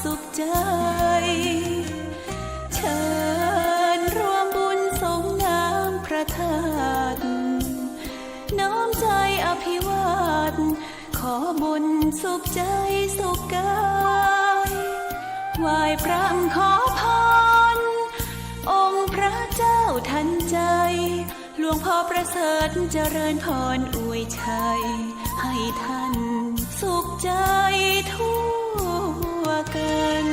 สุขใจเชิญรวมบุญสงน้ำพระธาตุน้อมใจอภิวาทขอบุญสุขใจสุขกายไหว้พระขอพรองค์พระเจ้าทันใจหลวงพ่อประเสริฐเจริญพรอวยชัยให้ท่านสุขใจทั่วกัน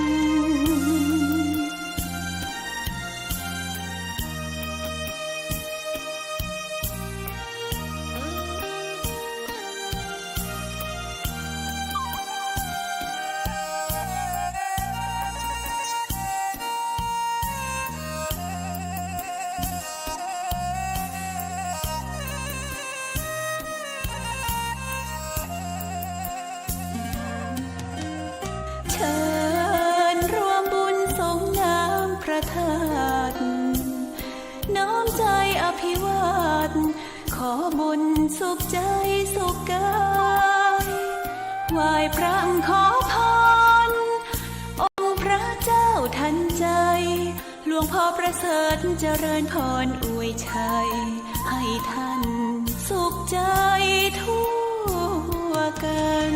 เชิญรวมบุญสงน้ำพระธาตุน้อมใจอภิวาทขอบุญสุขใจสุขกายไหว้พระขอพรองค์พระเจ้าทันใจหลวงพ่อประเสริฐเจริญพรอวยชัยให้ท่านสุขใจทั่วกัน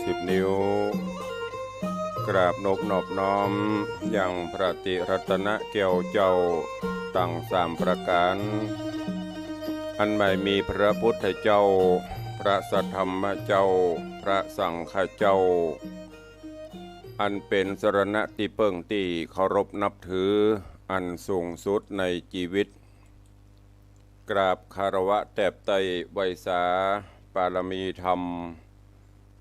10 นิ้วกราบนบนอบน้อมอย่างพระติรัตนแก้วเจ้าตั้ง3 ประการอันไม่มีพระพุทธเจ้าพระสัทธรรมเจ้าพระสังฆเจ้าอันเป็นสรณะที่เพิ่งที่เคารพนับถืออันสูงสุดในชีวิตกราบคารวะแตบไตไวสาปารมีธรรม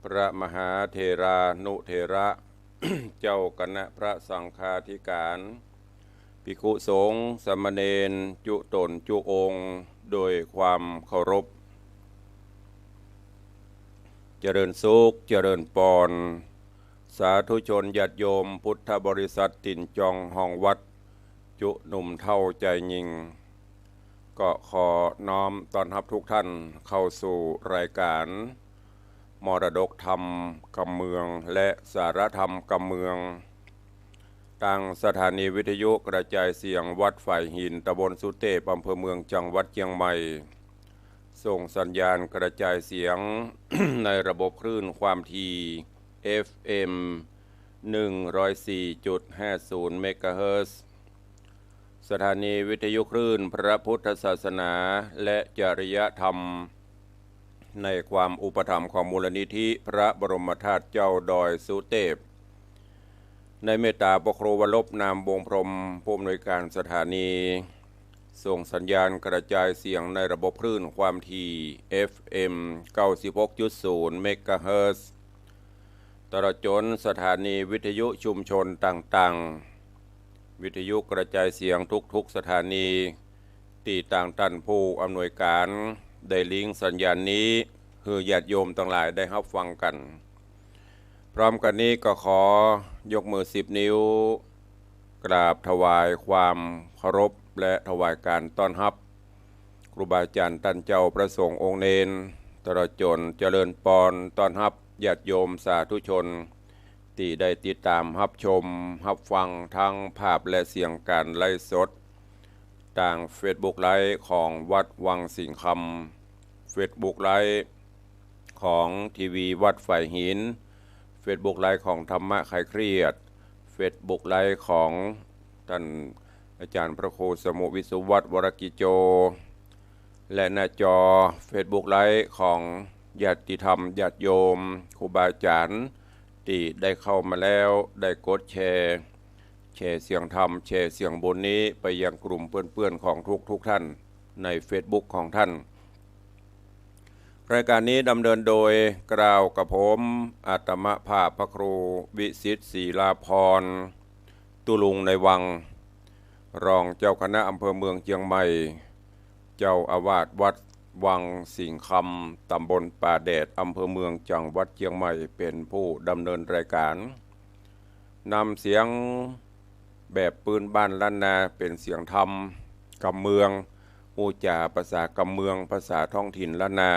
พระมหาเถรานุเถระ เจ้าคณะพระสังฆาธิการภิกขุสงฆ์สามเณรจุตนจุองค์โดยความเคารพเจริญสุขเจริญปอนสาธุชนญาติโยมพุทธบริษัทติ่นจองห้องวัดจุหนุ่มเท่าใจยิงก็ขอน้อมต้อนรับทุกท่านเข้าสู่รายการมรดกธรรมกำเมืองและสารธรรมกำเมืองทางสถานีวิทยุกระจายเสียงวัดฝ่ายหินตำบลสุเทพอำเภอเมืองจังหวัดเชียงใหม่ส่งสัญญาณกระจายเสียง ในระบบคลื่นความถี่ FM 104.50 เมกะเฮิรตซ์สถานีวิทยุคลื่นพระพุทธศาสนาและจริยธรรมในความอุปถัมภ์ของมูลนิธิพระบรมธาตุเจ้าดอยสุเทพในเมตตาปกครวลบนามวงพรหมผู้อำนวยการสถานีส่งสัญญาณกระจายเสียงในระบบคลื่นความถี่ FM 96.0 เมกะเฮิรตซ์ตลอดจนสถานีวิทยุชุมชนต่างๆวิทยุกระจายเสียงทุกๆสถานีที่ต่างท่านผู้อำนวยการได้ลิงก์สัญญาณนี้คือญาติโยมทั้งหลายได้รับฟังกันพร้อมกันนี้ก็ขอยกมือ10 นิ้วกราบถวายความเคารพและถวายการต้อนรับครูบาอาจารย์ท่านเจ้าประสงค์องค์เนรตลอดจนเจริญปอนต้อนรับญาติโยมสาธุชนที่ได้ติดตามรับชมรับฟังทั้งภาพและเสียงการไลฟ์สดทาง Facebook ไลฟ์ของวัดวังสิงห์คำ Facebook ไลฟ์ ของทีวีวัดฝ่ายหิน Facebook ไลฟ์ของธรรมะคลายเครียด Facebook ไลฟ์ของท่านอาจารย์พระครูสมุวิสุวัฒน์วรกิโจและหน้าจอ Facebook ไลฟ์ของญาติธรรมญาติโยมครูบาอาจารย์ที่ได้เข้ามาแล้วได้กดแชร์เสียงธรรมแชร์เสียงบุญนี้ไปยังกลุ่มเพื่อนๆของทุกท่านใน Facebook ของท่านรายการนี้ดำเนินโดยกล่าวกับผมอาตมภาพพระครูวิสิทธิ์ศรีลาภรณ์ตุลุงในวังรองเจ้าคณะอำเภอเมืองเชียงใหม่เจ้าอาวาสวัดวังสิงห์คำตำบลป่าแดดอำเภอเมืองจังหวัดเชียงใหม่เป็นผู้ดำเนินรายการนำเสียงแบบปืนบ้านล้านนาเป็นเสียงธรรมกำเมืองอูจาภาษากำเมืองภาษาท้องถิ่นล้านนา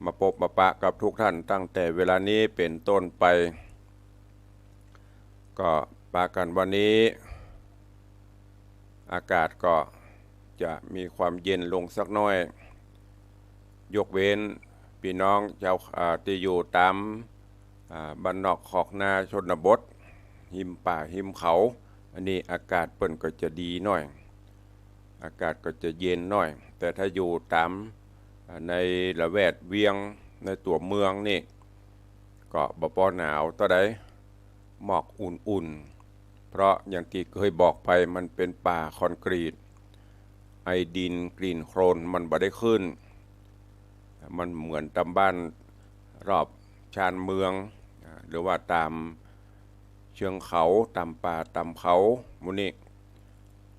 มาพบมาปะกับทุกท่านตั้งแต่เวลานี้เป็นต้นไปก็ปากันวันนี้อากาศก็จะมีความเย็นลงสักน้อยยกเว้นพี่น้องชาวที่อยู่ตามบ้านนอกขอกนาชนบทหิมป่าหิมเขาอันนี้อากาศเปิ่นก็จะดีหน่อยอากาศก็จะเย็นหน่อยแต่ถ้าอยู่ตามในละแวดเวียงในตัวเมืองนี่ก็บ่พอหนาวต่อใดหมอกอุ่นๆเพราะอย่างที่เคยบอกไปมันเป็นป่าคอนกรีตไอดินกลิ่นโคลนมันบ่ได้ขึ้นมันเหมือนตามบ้านรอบชานเมืองหรือว่าตามเชิงเขาตามป่าตามเขามุนี่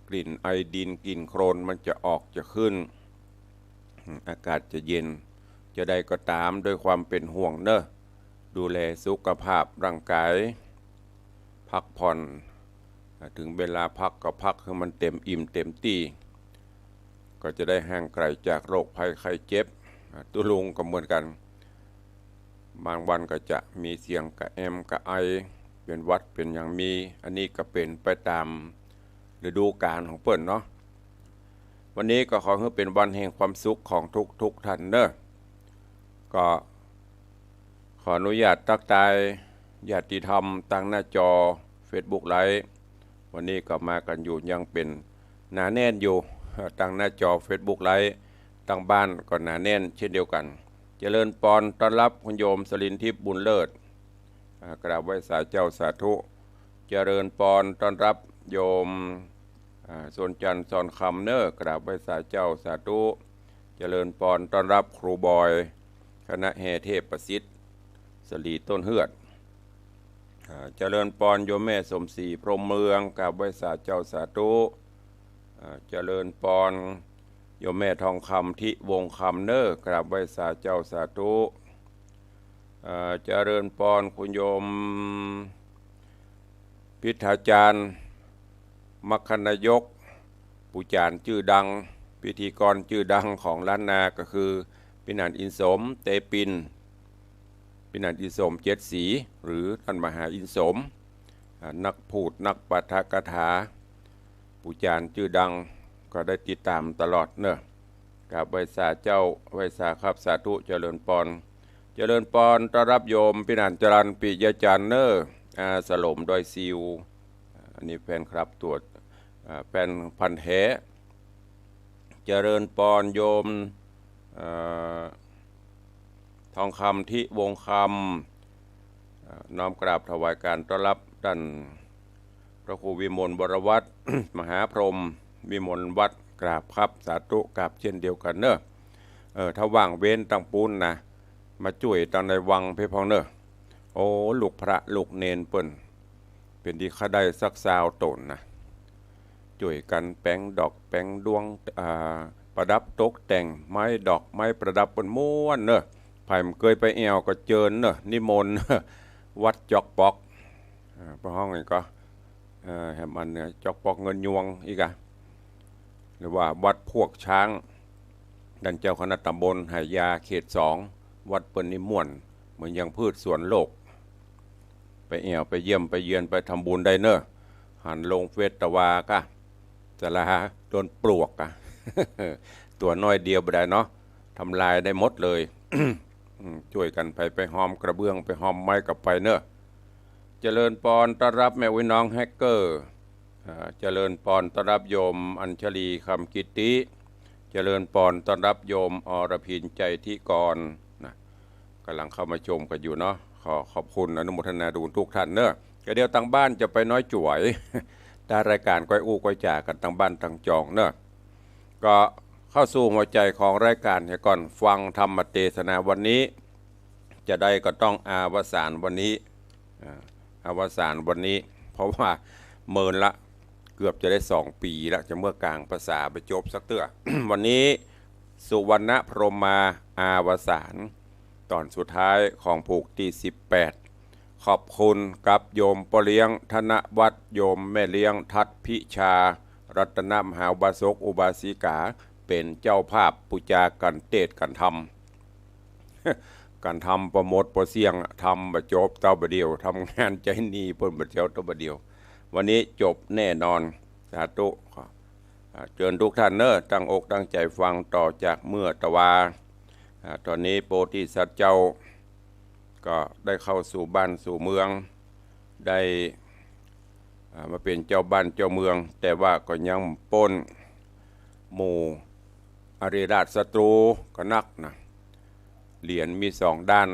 กลิ่นไอดินกลิ่นโคลนมันจะออกจะขึ้นอากาศจะเย็นจะได้ก็ตามด้วยความเป็นห่วงเนอะดูแลสุขภาพร่างกายพักผ่อนถึงเวลาพักก็พักให้มันเต็มอิ่มเต็มที่ก็จะได้ห่างไกลจากโรคภัยไข้เจ็บตุลุงก็เหมือนกันบางวันก็จะมีเสียงกระแอมกระไอเป็นวัดเป็นอย่างมีอันนี้ก็เป็นไปตามฤดูกาลของเปิ้นเนาะวันนี้ก็ขอให้เป็นวันแห่งความสุขของทุกท่านเนอะก็ขออนุญาตทักทายญาติธรรมตั้งหน้าจอ Facebook ไลฟ์วันนี้ก็มากันอยู่ยังเป็นหนาแน่นอยู่ตั้งหน้าจอ Facebook ไลฟ์ตั้งบ้านก็หนาแน่นเช่นเดียวกันเจริญปอนต้อนรับคุณโยมสลินทิพย์บุญเลิศกราบไหว้สาเจ้าสาธุเจริญปอนต้อนรับโยมส่วนจันทร์สอนคำเนอกราบไหว้สาเจ้าสาธุเจริญปอนต้อนรับครูบอยคณะแห่เทพประสิทธิ์สลีต้นเฮือดเจริญปอนโยมแม่สมศรีพรหมเมืองกราบไหว้สาเจ้าสาธุเจริญปอนโยมแม่ทองคำทิวงคำเนอกราบไหว้สาเจ้าสาธุเจริญปอนคุณโยมพิธาจารย์มัคคณายกผู้จารย์ชื่อดังพิธีกรชื่อดังของล้านนาก็คือพินันอินสมเตปินพินันอินสมเจ็ดสีหรือท่านมหาอินสมนักพูดนักปาฐกถาผู้จารย์ชื่อดังก็ได้ติดตามตลอดเนอะกับไหว้สาเจ้าไหว้สาครับสาธุเจริญปอนเจริญปอนต้อนรับโยมพินันจรันปิยจันเนอร์สลมดอยซิวอันนี้แฟนครับตรวจแฟนพันธุ์แท้เจริญปอนโยมทองคำที่วงคำน้อมกราบถวายการต้อนรับท่านพระครูวิมลวรวัฒน์ มหาพรหมวิมลวัดกราบครับสาธุกราบเช่นเดียวกันเนอะถ้าว่างเว้นตั้งปูนนะมาช่วยตอนในวังเพพองเนอะโอ้ลูกพระลูกเนนเปิ้นเป็นที่ข้าได้สักซาวตนนะช่วยกันแป้งดอกแป้งดวงประดับตกแต่งไม้ดอกไม้ประดับเป็นม้วนเนอะไผ่เคยไปแอวก็เจิญเนอะนิมนต์ วัดจอกปอกพระห้องนี่ก็แหมมันเนี่ยจอกปอกเงินยวงอีกอะหรือว่าวัดพวกช้างดันเจ้าคณะตำบลหายาเขต2วัดเปิ้นนิม่วนเหมือนยังพืชสวนโลกไปแอวไปเยี่ยมไปเยือนไปทำบุญได้เนอะหันลงเฟสตะวากะจะละโดนปลวกอะ ตัวน้อยเดียวไปได้เนาะทำลายได้หมดเลย ป ช่วยกันไปหอมกระเบื้องไปหอมไม้กับไปเนอะเจริญปอนต้อนรับแม่วิน้องแฮกเกอร์เจริญปอนต้อนรับโยมอัญชลีคำกิตติเจริญปอนต้อนรับโยมอรพินใจที่กรนะกำลังเข้ามาชมกันอยู่เนาะขอบคุณอนุโมทนาดูทุกท่านเนอะเดี๋ยวตั้งบ้านจะไปน้อยจ่วยได้รายการก้อยอู้ก้อยจ่ากันตั้งบ้านตั้งจองเนอะก็เข้าสู่หัวใจของรายการก่อนฟังธรรมเทศนาวันนี้จะได้ก็ต้องอาวสานวันนี้อาวสานวันนี้เพราะว่าเมินละเกือบจะได้2 ปีแล้วจะเมื่อกลางภาษาไปจบสักเตื้อ วันนี้สุวรรณพรหมาอาวสานตอนสุดท้ายของผูกที่18ขอบคุณกับโยมปเลี้ยงธนวัฒน์โยมแม่เลี้ยงทัดพิชารัตนมหาอุบาสกอุบาสิกาเป็นเจ้าภาพปุจากันเตศกันทำการทำประโมทประเสียงทำประจบเต้าบะเดียวทำงานใจนีเพิ่นบะเจ้าเต้าบะเดียววันนี้จบแน่นอนสาธุเชิญทุกท่านเนอะตั้งอกตั้งใจฟังต่อจากเมื่อตะวาตอนนี้โพธิสัตว์เจ้าก็ได้เข้าสู่บ้านสู่เมืองได้มาเป็นเจ้าบ้านเจ้าเมืองแต่ว่าก็ยังปนหมู่อริราชศัตรูก็นักนะเหรียญมี2 ด้าน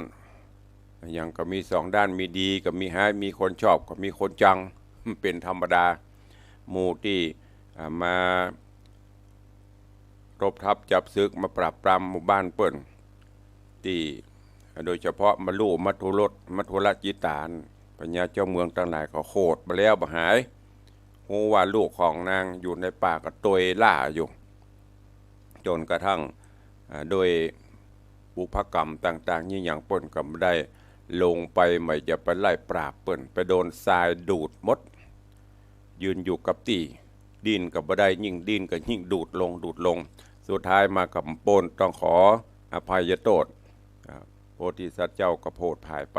ยังก็มี2 ด้านมีดีกับมีหายมีคนชอบกับมีคนจังเป็นธรรมดาหมู่ที่มารบทับจับศึกมาปราบปรามหมู่บ้านเปิ้นที่โดยเฉพาะมาลู่มัทุรสมัทุรจิตานปัญญาเจ้าเมืองต่างหลายก็โคตรมาแล้วบ่หายหูว่าลูกของนางอยู่ในป่าก็ตวยล่าอยู่จนกระทั่งโดยบุพกรรมต่างๆยิ่งอย่างเปิ้นก็ไม่ได้ลงไปไม่จะไปไล่ปราบเปิ้นไปโดนทรายดูดมดยืนอยู่กับที่ดินกับบ่ได้ยิ่งดินก็ยิ่งดูดลงสุดท้ายมากับปนต้องขออภัยโทษโพธิสัตว์เจ้าก็โพดภายไป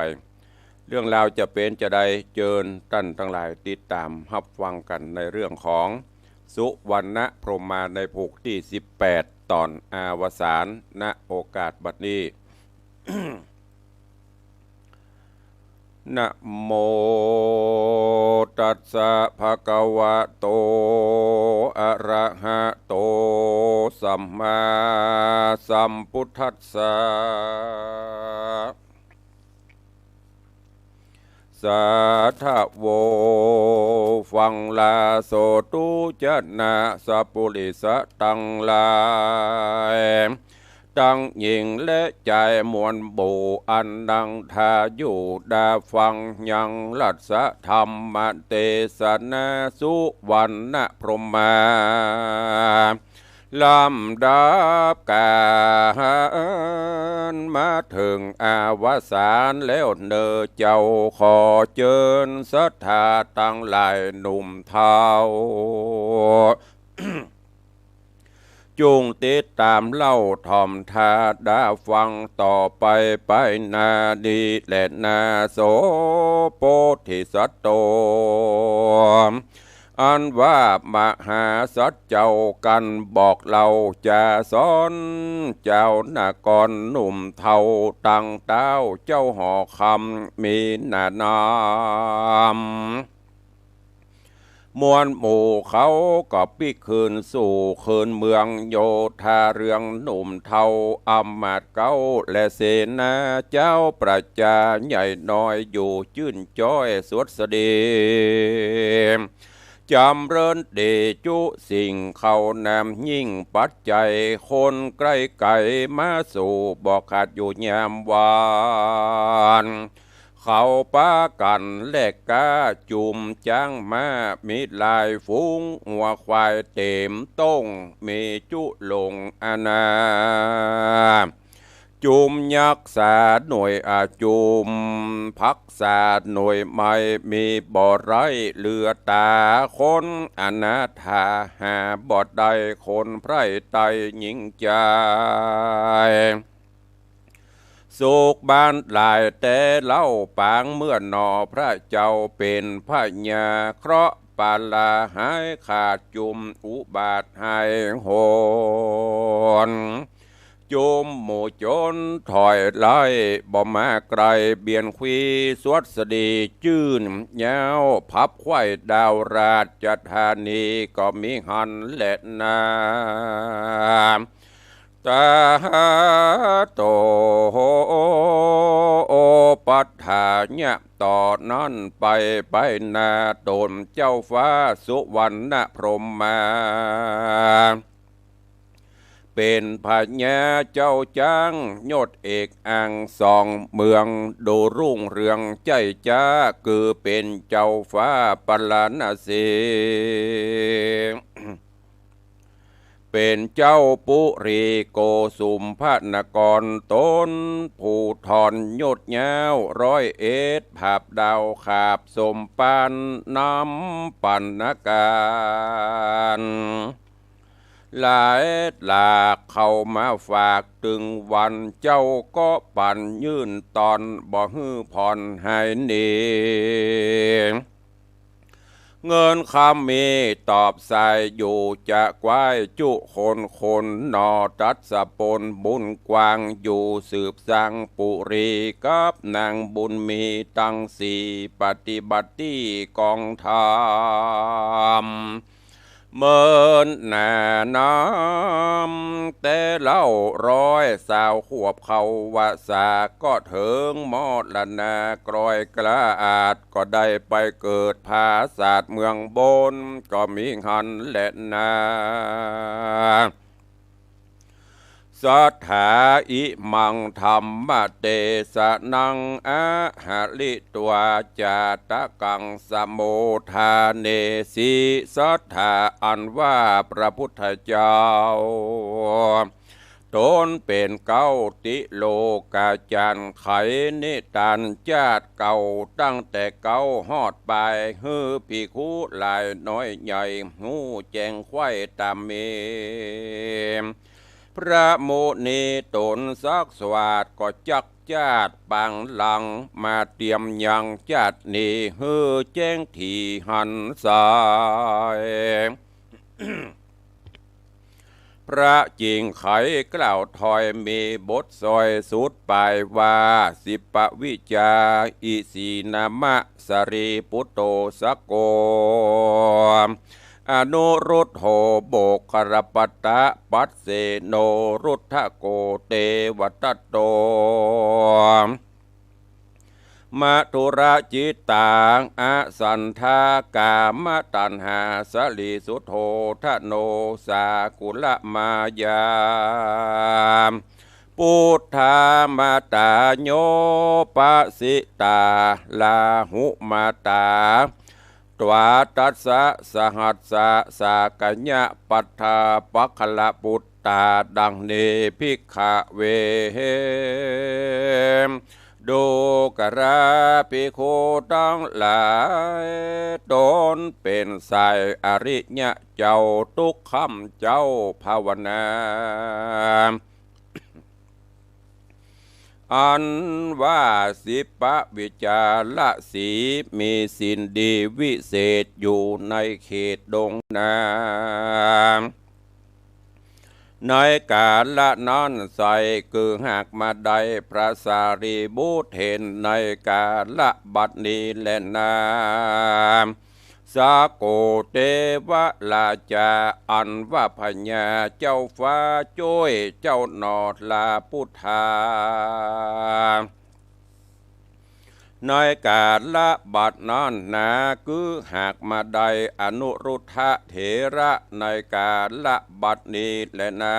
เรื่องราวจะเป็นจะได้เจิญท่านทั้งหลายติดตามรับฟังกันในเรื่องของสุวรรณพรหมาในผูกที่18ตอนอาวสานณโอกาสบัดนี้ นะโมตัสสะภะคะวะโตอะระหะโตสัมมาสัมพุทธัสสะสาธโวฟังลาโสตุจนะสัพพุริสตังลายตั้งหญิงและใจมวลบูอันดังทาอยู่ดาฟังยังรัศธรรมเตสนาสุวรรณพรหมาลำดับการมาถึงอาวสานแล้วเนอเจ้าขอเชิญศรัทธาตั้งหลายหนุ่มเทา จุงติดตามเล่าทอมทาดาฟังต่อไปนาดีและนาโสโพธิสัตว์โตอันว่ามหาสัจเจ้ากันบอกเราจะสอนเจ้านากรหนุ่มเทาตั้งเต้าเจ้าหอคำมีนานามมวลหมู่เขาก็ปิคืนสู่คืนเมืองโยธาเรืองหนุ่มเทาอำมาตย์เก้าและเสนาเจ้าประจาใหญ่น้อยอยู่ชื่นจ้อยสวดสดีจำเริญเดจุสิ่งเขานำยิ่งปัจจัยคนใกล้ไก่มาสู่บอกขาดอยู่ยามวานเขาป้ากันแลกกาจุ่มจ้างมามีลายฟุ้งหัวควายเต็มต้งมีจุลงอาณาจุมยักษ์ษาหน่วยอาจุมพักษาหน่วยไม่มีบ่อไรเหลือตาคนอนาถาหาบ่อใดคนไพร่ไตหญิงใจสุกบ้านหลายแต่เล่าปางเมื่อนอพระเจ้าเป็นพระญาเคราะห์ปาลาหายขาดจุมอุบาทหายโหน จุมหมู่จนถอยไล่บ่มาไกลเบียนควีสวดสดีจื่นยาวพับควายดาวราชธานีก็มีหันและนาตาโตโอปัฏฐานะต่อนั้นไปนาตนเจ้าฟ้าสุวรรณพรหมมาเป็นพญาเจ้าจ้างยศเอกอังสองเมืองดูรุ่งเรืองใจจ้าคือเป็นเจ้าฟ้าปลาณสีเป็นเจ้าปุรีโกสุมพระนกรต้นผู้ทอนยศยาว101ภาพดาวขาบสมปานน้ำปันนาการหลายหลากเข้ามาฝากตึงวันเจ้าก็ปั่นยื่นตอนบ่ฮื้อผ่อนหายหนีเงินคำมีตอบใส่อยู่จะกวายจุคนนอตัดสะปนบุญกวางอยู่สืบสังปุรีกับนางบุญมีตั้งสี่ปฏิบัติที่กองธรรมเมินหน้าน้ำแต่เล่าสาวขวบเขาวาสาก็เถิงมอดละนากรอยกระอาดก็ได้ไปเกิดภาศาสตร์เมืองบนก็มีหันและนาสัทธาอิมังธรรมเตสนังอาหาลิตัวจาตะกังสโมทาเนสีสัทธาอันว่าพระพุทธเจ้าตนเป็นเก้าติโลกาจารย์ไขนิทานจาดเก่าตั้งแต่เก้าฮอดไปฮือภิกขุหลายน้อยใหญ่หูแจงไข่ตามเมพระโมนีตนซักสวาดก็จักจาดปังหลังมาเตรียมยังจาดนี้ฮือแจ้งที่หันสายพระจิงไขกล่าวถอยมีบทซอยสุดปลายว่าสิปวิจาอิสีนามะสรีปุตโตสโกอนุรุทโธโบกรปัตตะปัสเสโนรุทธโกเตวัตโตมัทุระจิตตังอสันทากามตัณหาสลิสุโธทโนสากุลมายาพุทธามาตาโยปสิตาลาหุมาตาตวาตัสสะสหัสสะสากัญญะปัฏฐาปัคละปุตตาดังเนภิกขเวดูกราภิกขุทั้งหลายตนเป็นสายอริยะเจ้าทุกคำเจ้าภาวนาอันว่าสิปวิจาละสีมีสินดีวิเศษอยู่ในเขตดงนาในกาละนั้นใส่คือหากมาได้พระสารีบุตรเห็นในกาละบัดนี้และนาสาโกเตวะลาจาอันว่าพญาเจ้าฟ้าจ้อยเจ้านอดลาพุทธาในกาละบัดนั้นนาคือหากมาได้อนุรุทธะเถระในกาละบัดนี้และนา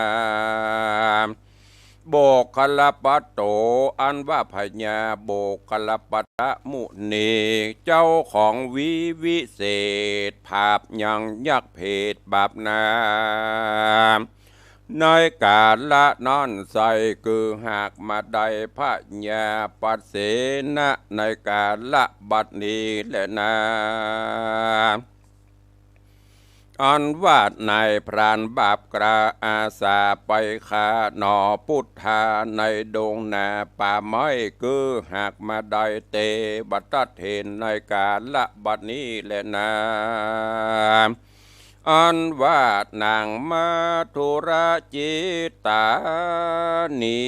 โบกลปัตโตอันว่าพญาโบกลปัตตมุนีเจ้าของวิเศษภาพยังยักเพศบาปนาในกาละนั้นใส่คือหากมาได้พระญาปัสเสนะในกาละบัดนี้และนาอันวาดนายพรานบาปกราอาสาไปขาหนอพุทธาในดงนาป่าไม้คือหากมาได้เตบัตเทนในกาละบัดนี้และนา อันว่านางมาธุระจิตาหนี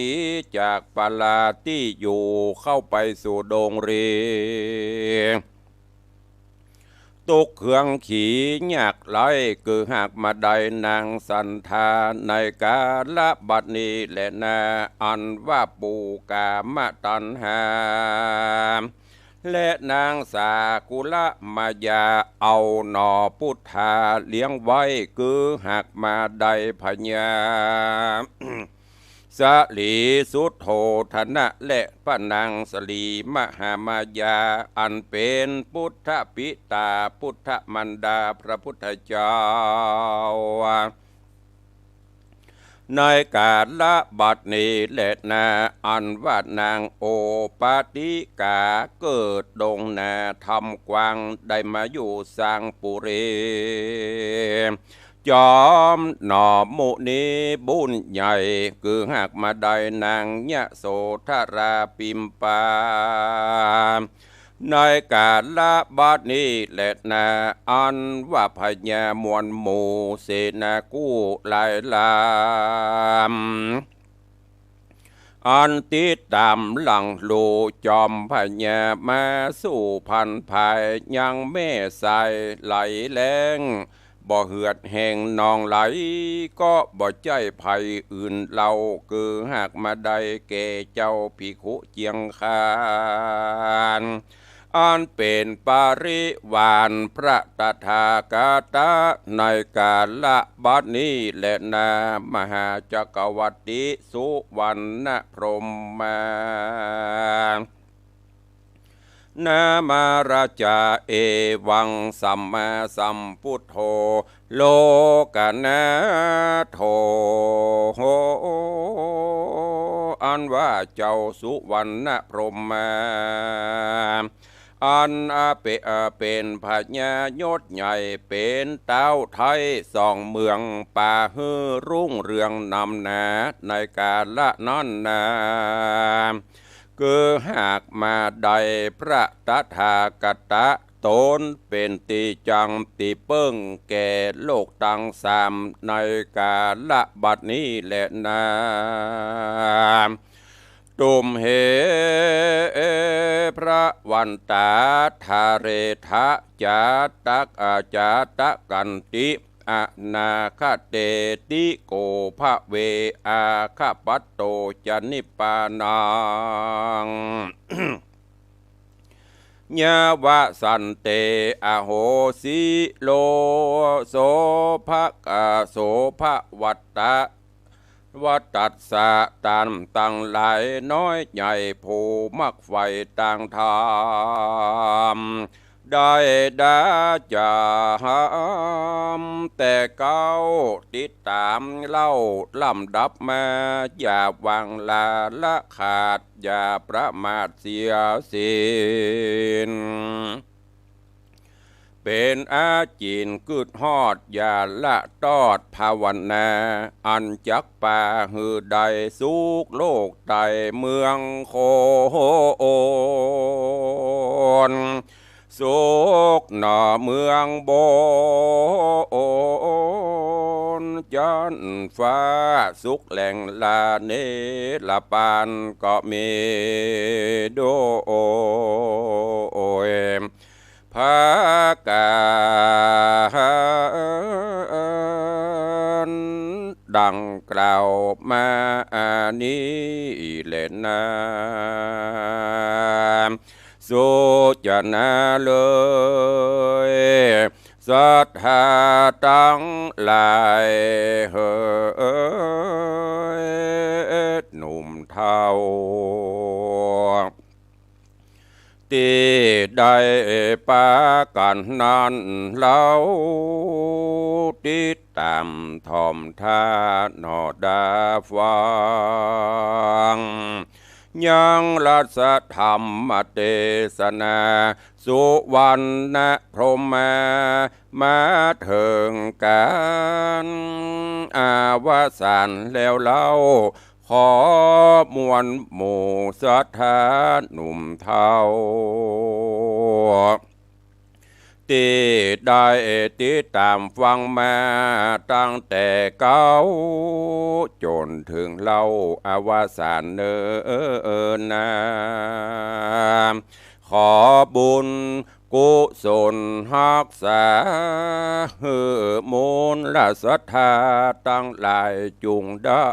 จากปาลาที่อยู่เข้าไปสู่ดงเรตุกเครื่องขี่ยากไหลคือหากมาได้นางสันธาในกาละบัดนี้แหละนาอันว่าปูกามตันหาและนางสากุละมายาเอาหนอพุทธาเลี้ยงไว้คือหากมาได้พญา สลีสุทโธธนะและพระนางสลีมหามายาอันเป็นพุทธปิตาพุทธมันดาพระพุทธเจ้าในกาลบัดนี้แหละนาอันว่านางโอปาติกาเกิดดงนาทำกวางได้มาอยู่สร้างปุเรจอมหน่อมุนีบุญใหญ่คือหากมาได้นางยะโสธราปิมปาในกาลบัดนี้แหละนาอันว่าพญามวลหมู่เสนากู้หลายลามอันติดตามหลังลูจอมพญามาสู่พันภายยังแม่ใสไหลแรงบ่เหือดแห่งนองไหลก็บ่ใจภัยอื่นเราคือหากมาได้แก่เจ้าภิกขุเจียงคานอันเป็นปาริวานพระตถาคตในกาลบัดนี้และนามหาจักรวรรดิสุวรรณพรหมนามาราชาเอวังสัมมาสัมพุทโธโลกนาโธอันว่าเจ้าสุวรรณพรหมอันเป็นพญายศใหญ่เป็นเต้าไทยสองเมืองป่าฮือรุ่งเรืองนำนาในกาลนั้นนาคือหากมาได้พระตถาคตตนเป็นตีจังตีเปิ้งแก่โลกตังสามในกาลบัดนี้แหละนาตุมเหพระวันตาทาเรทะจาตักอาจาตะกันติอนาคเตติโกภะเวอาคาปัตโตจะนิปปานัง ญาวะสันเตอโหสิโลโสภะโสภะวัตตะวัตตัสสะตันตังหลายน้อยใหญ่ผู้มักไฟต่างธรรมได้ดาจามแต่เก้าติดตามเล่าลำดับมาอย่าวางลาละขาดอย่าประมาทเสียสิ้นเป็นอาจีนกึดฮอดอย่าละตอดภาวนาอันจักป่าหือใดสุกโลกไตเมืองโคโอนสุกหน่อเมืองโบนจันฟ้าสุกแหล่งลาเนละปานก็มีโดยภากานดังกล่าวมานี้แหละนะสุจนะเลยศรัทธาตั้งหลายเฮ้ยหนุ่มเท่าที่ได้ปากันนั้นเล่าติดตามทอมท่านอดาฟังยังรัสธรรมเทศนาสุวรรณพรหมาถึงการอาวสานแล้วเล่าขอมวลหมู่ศรัทธาหนุ่มเทา ที่ได้ติดตามฟังมาตั้งแต่เก่าจนถึงเล่าอวสานเนินนานขอบุญกุศลรักษามูลและศรัทธาตั้งหลายจุงได้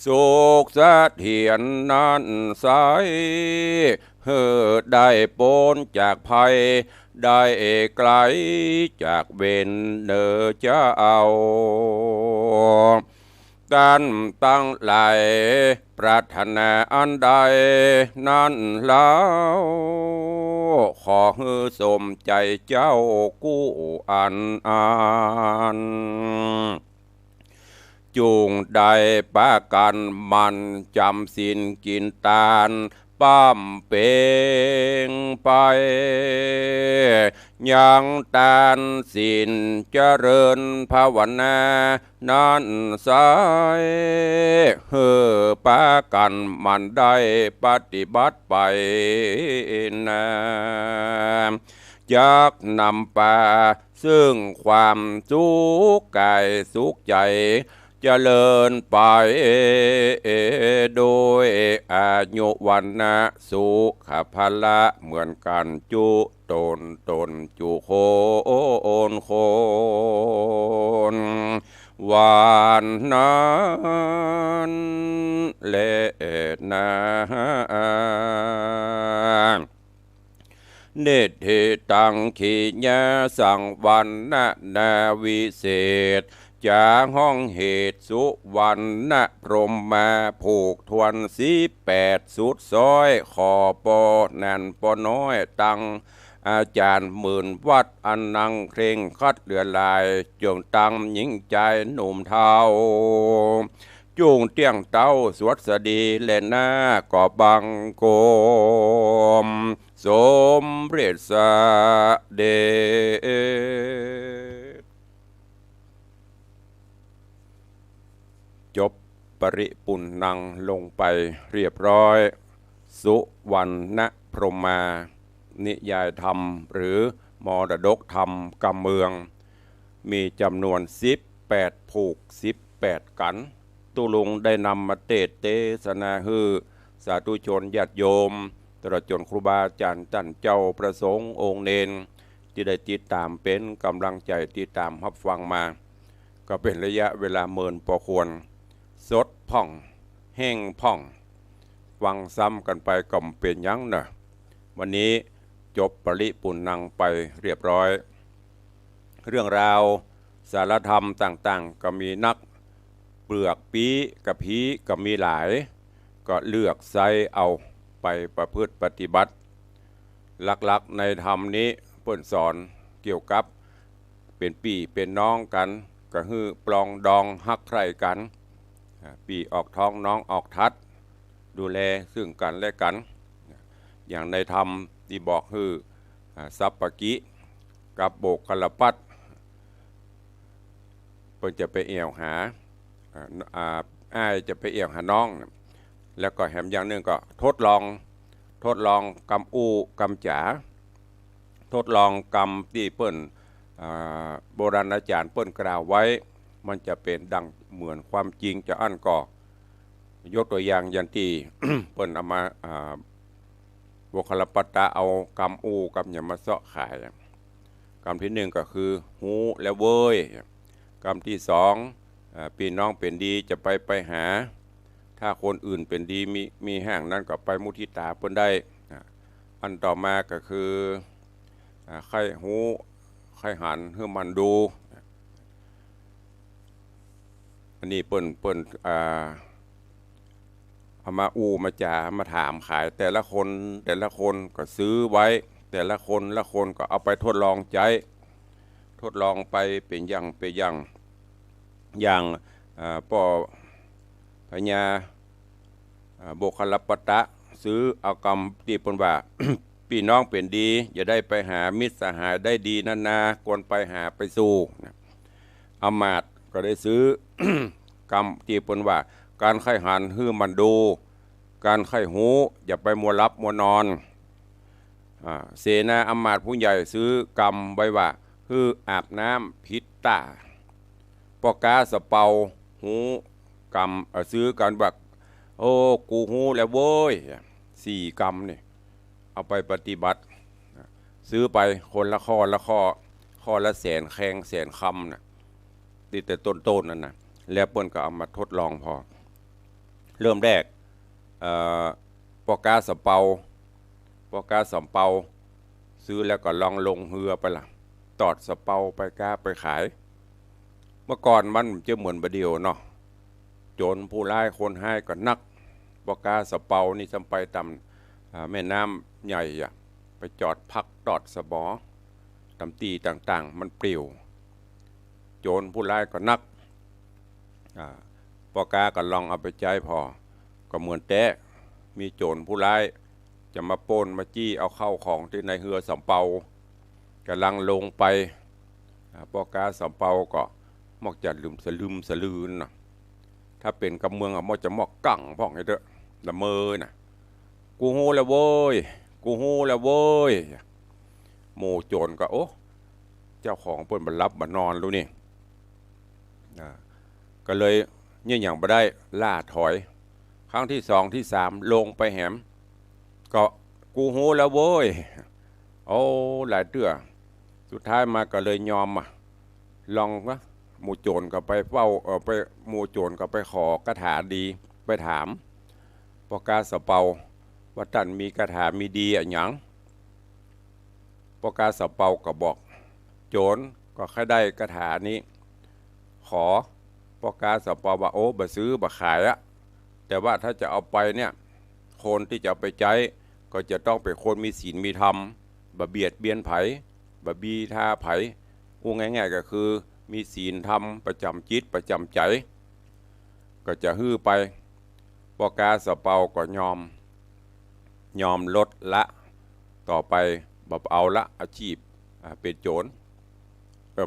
สุขเสถียรนั้นใสได้พ้นจากภัยได้ไกลจากเวรเนอเจ้ากันตั้งหลายปรารถนาอันใดนั้นแล้วขอให้สมใจเจ้ากู้อันจุงได้ประกันมันจำสินกินตาลป้ามเปงไปยังตานสินเจริญภาวนานั้นสายประกันมันได้ปฏิบัติไปนะจักนำป่าซึ่งความสุขกายสุขใจเจริญไปโดยอายุวันนะสุขภละเหมือนกันจุตนจุโคนวันนั้นเลนะเนติตังขีญาสังวันนะนาวิเศษจากห้องเหตุสุวรรณพรหมมาผูกทวน18สุดซอยขอปอแน่นปอน้อยตังอาจารย์หมื่นวัดอันนังเคร่งคัดเหลือลายจงตังหญิงใจหนุ่มเทาจุงเตี้ยงเต้าสวดสดีเล่นหน้าก่อบังโกมสมเร็จสเดจบปริปุณนังลงไปเรียบร้อยสุวรรณพรหมานิยายธรรมหรือมรดกธรรมกำเมืองมีจำนวน18ผูก18กันตุลุงได้นำมาเทศนาฮือสาธุชนญาติโยมตลอดจนครูบาอาจารย์ท่านเจ้าประสงค์องค์เนนที่ได้ติดตามเป็นกำลังใจติดตามรับฟังมาก็เป็นระยะเวลาเมินพอควรสดพ่องแห้งพ่องฟังซ้ำกันไปก็เป็นยังเนอะวันนี้จบปริปุณนังไปเรียบร้อยเรื่องราวสารธรรมต่างๆก็มีนักเปลือกปีกับผีก็มีหลายก็เลือกใส่เอาไปประพฤติปฏิบัติหลักๆในธรรมนี้เพิ่นสอนเกี่ยวกับเป็นพี่เป็นน้องกันก็คือปลองดองฮักใครกันพี่ออกท้องน้องออกทัดดูแลซึ่งกันและกันอย่างในธรรมที่บอกคือสัพปกิกับโบกคลปัตเพิ่นจะไปเอี่ยวหาอ้ายจะไปเอี่ยวหาน้องแล้วก็แถมอย่างนึงก็ทดลองกำอูกำจ๋าทดลองกำที่เปิ้นโบราณอาจารย์เปิ้นกล่าวไว้มันจะเป็นดังเหมือนความจริงจะอันก็ยกตัวอย่างอย่างที่ เปิ้นเอามาบุคลปัตตะเอากำอูกำอย่ามาเสาะขายกำที่หนึ่งก็คือหูแล้วเว้ยกำที่สองพี่น้องเป็นดีจะไปหาถ้าคนอื่นเป็นดีมีแห่งนั้นก็ไปมุทิตาเปิ้นได้อันต่อมาก็คือไข้หูไข้หันให้มันดูอันนี้เปิ้นเอามามาจ่ามาถามขายแต่ละคนก็ซื้อไว้แต่ละคนก็เอาไปทดลองใจทดลองไปเป็นอย่างป่อพญาโบคลปัตตะซื้อเอากรรมที่เปิ้นว่า พี่น้องเป็นดีอย่าได้ไปหามิตรสหายได้ดีนานาควรไปหาไปสู่อมาตย์ก็ได้ซื้อ กรรมที่เปิ้นว่าการไข้หันฮื้อมันดูการไข้หูอย่าไปมัวรับมัวนอน เสนาอำมาตย์ผู้ใหญ่ซื้อกรรมไว้ว่าคืออาบน้ำพิษตาปอกาสะเปาหูกรรมซื้อกันแบบโอ้กูหูแล้วโว้ย4 กรรมนี่เอาไปปฏิบัติซื้อไปคนละข้อละแสนแข้งแสนคำนะติดแต่ต้นนั่นนะแล้วเปิ้นก็เอามาทดลองพอเริ่มแรกปอกาสะเปาซื้อแล้วก็ลองลงเรือไปละตอดสะเปาไปกาไปขายเมื่อก่อนมันจะเหมือนบะเดียวเนาะโจรผู้ร้ายคนให้ก็นักปอกาสะเปานี่จำไปตำแม่น้ำใหญ่ไปจอดพักตอดสะบอตำตีต่างๆมันปลิวโจรผู้ร้ายก็นักปอกาก็ลองเอาไปใจพอก็เหมือนแตะมีโจรผู้ร้ายจะมาปล้นมาจี้เอาเข้าของที่ในเรือสำเปากำลังลงไปปอกาสำเปาก็มอกจะลืมสลืนนะถ้าเป็นกำเมืองมอกจะมอกกั่งพ่องไอ้เด้อละเมอนะกูฮู้แล้วโว้ยโมโจรก็โอ้เจ้าของเปิ้นบันรับบันนอนรู้นี่ก็เลยเนี่ยอย่างบ่ได้ล่าถอยครั้งที่2ที่3ลงไปแหมก็กูฮู้แล้วโว้ยโอ้หลายเตื้อสุดท้ายมาก็เลยยอมลองนะหมู่โจรก็ไปเฝ้าไปหมู่โจรก็ไปขอกระถาดีไปถามปอกาสะเปาว่าท่านมีกระถามีดีอะหยังปอกาสะเปาก็บอกโจรก็แค่ได้กระถานี้ขอปอกาสะเปาว่าโอ้บ่ซื้อบ่ขายแต่ว่าถ้าจะเอาไปเนี่ยคนที่จะเอาไปใช้ก็จะต้องเป็นคนมีศีลมีธรรมบ่เบียดเบียนไผบ่บีทาไผง่ายๆก็คือมีศีลธรรมประจำจิตประจำใจก็จะฮื้อไปปอกาสะเปาก็ยอมลดละต่อไปบ่เอาละอาชีพเป็นโจร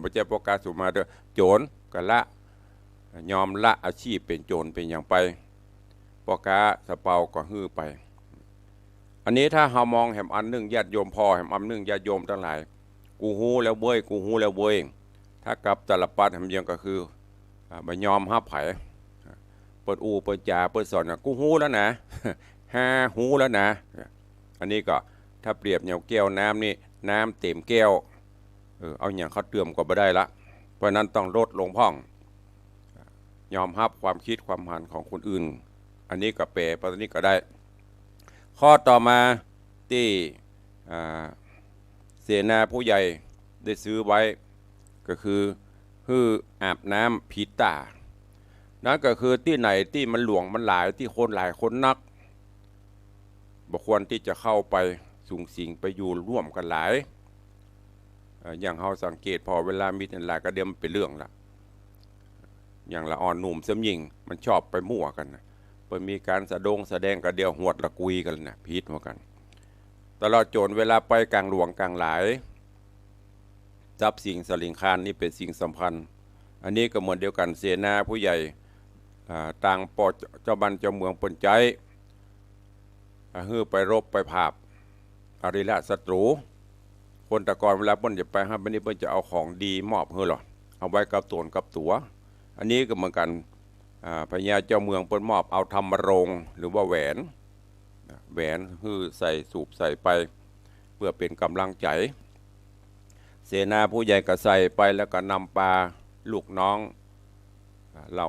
ไม่ใช่ปอกาสุมาเด้อโจรก็ละยอมละอาชีพเป็นโจรเป็นอย่างไปปอกาสะเปาก็ฮื้อไปอันนี้ถ้าเรามองแหมอันนึงญาติโยมพ่อแหมอันนึงญาติโยมทั้งหลายกูฮู้แล้วเว้ยถ้ากับตลปัดแหมยังก็คือบ่ยอมฮับไผเปิดอูเปิดจ่าเปิดสอนกูฮู้แล้วนะฮู้แล้วนะอันนี้ก็ถ้าเปรียบอย่างแก้วน้ำนี่น้ำเต็มแก้วเอาอย่างเขาเติมก็บ่ได้ละเพราะนั้นต้องลดลงพ่องยอมรับความคิดความหันของคนอื่นอันนี้ก็แปลประนี้ก็ได้ข้อต่อมาที่เสนาผู้ใหญ่ได้ซื้อไว้ก็คืออาบน้ำพิตานั่นก็คือที่ไหนที่มันหลวงมันหลายที่คนหลายคนนักบ่ควรที่จะเข้าไปสูงสิงไปอยู่ร่วมกันหลายอย่างเราสังเกตพอเวลามีหลายกระเดียมเป็นเรื่องละอย่างละอ่อนหนุ่มเสมยิงมันชอบไปมั่วกันเปิดมีการแสดงกระเดียวหวดละกุยกันนะพีทหัวกันตลอดโจรเวลาไปกลางหลวงกลางหลายจับสิ่งสลิงคานนี่เป็นสิ่งสำคัญอันนี้ก็เหมือนเดียวกันเสนาผู้ใหญ่ต่างปอเจ้าบันเจ้าเมืองปนใจฮื้อไปรบไปผาบอริละศัตรูคนตะกอนเวลาเปิ้นจะไปฮะบัดนี้เปิ้นจะเอาของดีมอบเฮือหรอเอาไว้กับตนกับตัวอันนี้ก็เหมือนกันพญาเจ้าเมืองเปิ้นมอบเอาธรรมรงค์หรือว่าแหวนฮื้อใส่สูบใส่ไปเพื่อเป็นกำลังใจเสนาผู้ใหญ่ก็ใส่ไปแล้วก็นำปลาลูกน้องเหล่า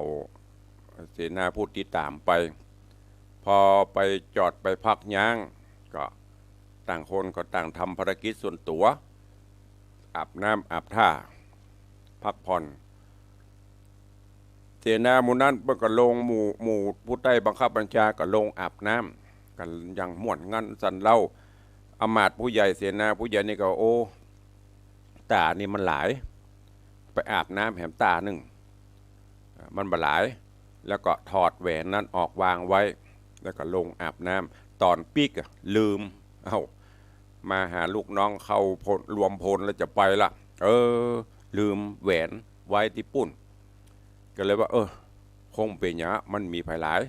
เสนาผู้ติดตามไปพอไปจอดไปพักย้างก็ต่างคนก็ต่างทำภารกิจส่วนตัวอาบน้ำอาบท่าพักผ่อนเสนาหมู่นั้นเพิ่นก็ลงหมู่ผู้ใต้บังคับบัญชาก็ลงอาบน้ำกันอย่างม่วนงั้นสันเล่าอำมาตย์ผู้ใหญ่เสนาผู้ใหญ่นี่ก็โอ้ตานี่มันหลายไปอาบน้ำแหมตาหนึ่งมันบ่หลายแล้วก็ถอดแหวนนั้นออกวางไว้แล้วก็ลงอาบน้ำตอนปีกลืมมาหาลูกน้องเข้ารวมพลแล้วจะไปละลืมแหวนไว้ที่ปุ่นก็เลยว่าคงเป็นอย่างมันมีภัยหลาย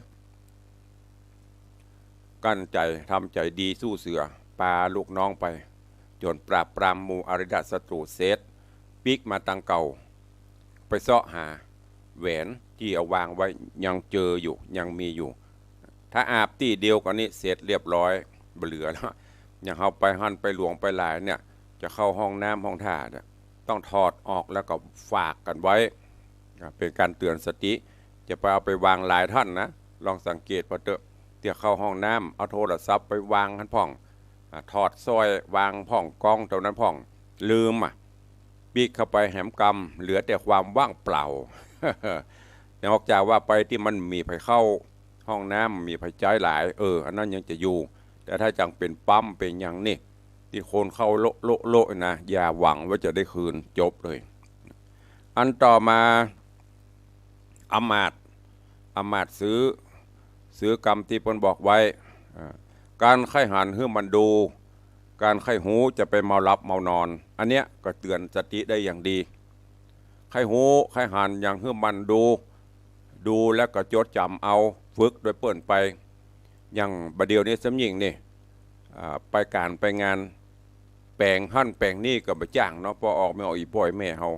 กั้นใจทำใจดีสู้เสือปาลูกน้องไป จนปราบปรามหมู่อริดศัตรูเซตปิกมาตังเก่าไปเสาะหาแหวนที่เอาวางไว้ยังเจออยู่ยังมีอยู่ถ้าอาบตีเดียวกันนี้เสร็จเรียบร้อยเหลือแล้วอย่างเอาไปหั่นไปหลวงไปหลายเนี่ยจะเข้าห้องน้ำห้องท่าเนี่ยต้องถอดออกแล้วก็ฝากกันไว้เป็นการเตือนสติจะไปเอาไปวางหลายท่านนะลองสังเกตพอเตอะเดี๋ยวเข้าห้องน้ำเอาโทรศัพท์ไปวางท่านพ่องถอดสร้อยวางพ่องกล้องตรงนั้นพ่องลืมปีกเข้าไปแหมกำเหลือแต่ความว่างเปล่า นอกจากว่าไปที่มันมีไผเข้าห้องน้ำมีไผใจหลายอันนั้นยังจะอยู่แต่ถ้าจังเป็นปั๊มเป็นอย่างนี่ที่คนเข้าโละนะอย่าหวังว่าจะได้คืนจบเลยอันต่อมาอำมาตย์ซื้อกรรมที่เพิ่นบอกไว้การไข้หันให้มันดูการไข้หูจะไปเมาหลับเมานอนอันเนี้ยก็เตือนสติได้อย่างดีไข้หูไข้หันอย่างให้มันดูแล้วก็จดจำเอาฝึกโดยเปิ้นไปอย่างบัดเดียวนี้สำยิงนี่ไปการไปงานแปลงหั่นแปลงนี่ก็บ่จ้างเนาะพอออกไม่ออกอีป่อยแม่เฮา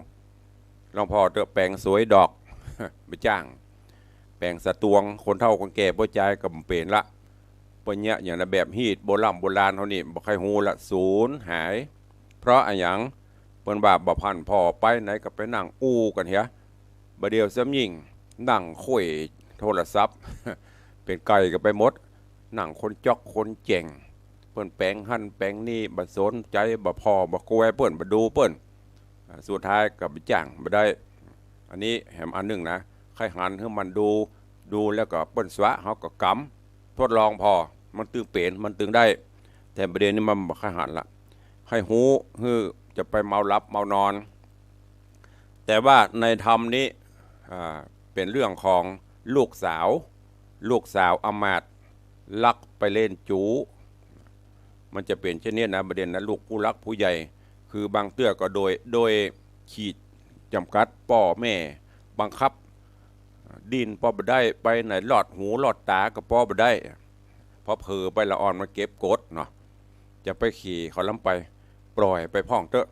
หลวงพ่อเตอะแปลงสวยดอก บ่จ้างแปลงสะตวงคนเฒ่าคนแก่บ่จ่ายก็บ่เป็นละเปิ้นเนี่ยอย่างแบบฮีดโบราณเฮานี่บ่ใครฮู้ละสูญหายเพราะอะหยังเปิ้นว่าบ่พันพ่อไปไหนก็ไปนั่งอู้กันเหียบัดเดียวสำยิงนั่งคุยโทรศัพท์ เป็นไก่ก็ไปหมดนั่งคนจอกคนเจ๋งเปิ้นแปลงหั่นแปลงนี่บ่สนใจบ่พอบ่กวยเปิ้นบ่ดูเปิ้นสุดท้ายก็บ่จ้างบ่ได้อันนี้แหมอันนึงนะใครหันให้มันดูแล้วก็เปิ้นสวะเฮาก็กำทดลองพอมันตึงเป็นมันตึงได้แต่ประเด็นนี้มันบ่ค่อยหันละให้หูฮือจะไปเมาหลับเมานอนแต่ว่าในธรรมนี้เป็นเรื่องของลูกสาวอำมาตย์ลักไปเล่นจูมันจะเป็นเช่นนี้นะประเด็นนะลูกผู้รักผู้ใหญ่คือบางเตื้อก็โดยขีดจำกัดพ่อแม่บังคับดินพ่อบ่ได้ไปไหนหลอดหูหลอดตาก็พ่อบ่ได้พอเผลอไปละอ่อนมาเก็บกดเนาะจะไปขี่เขาล้ำไปปล่อยไปพ่องเตอะ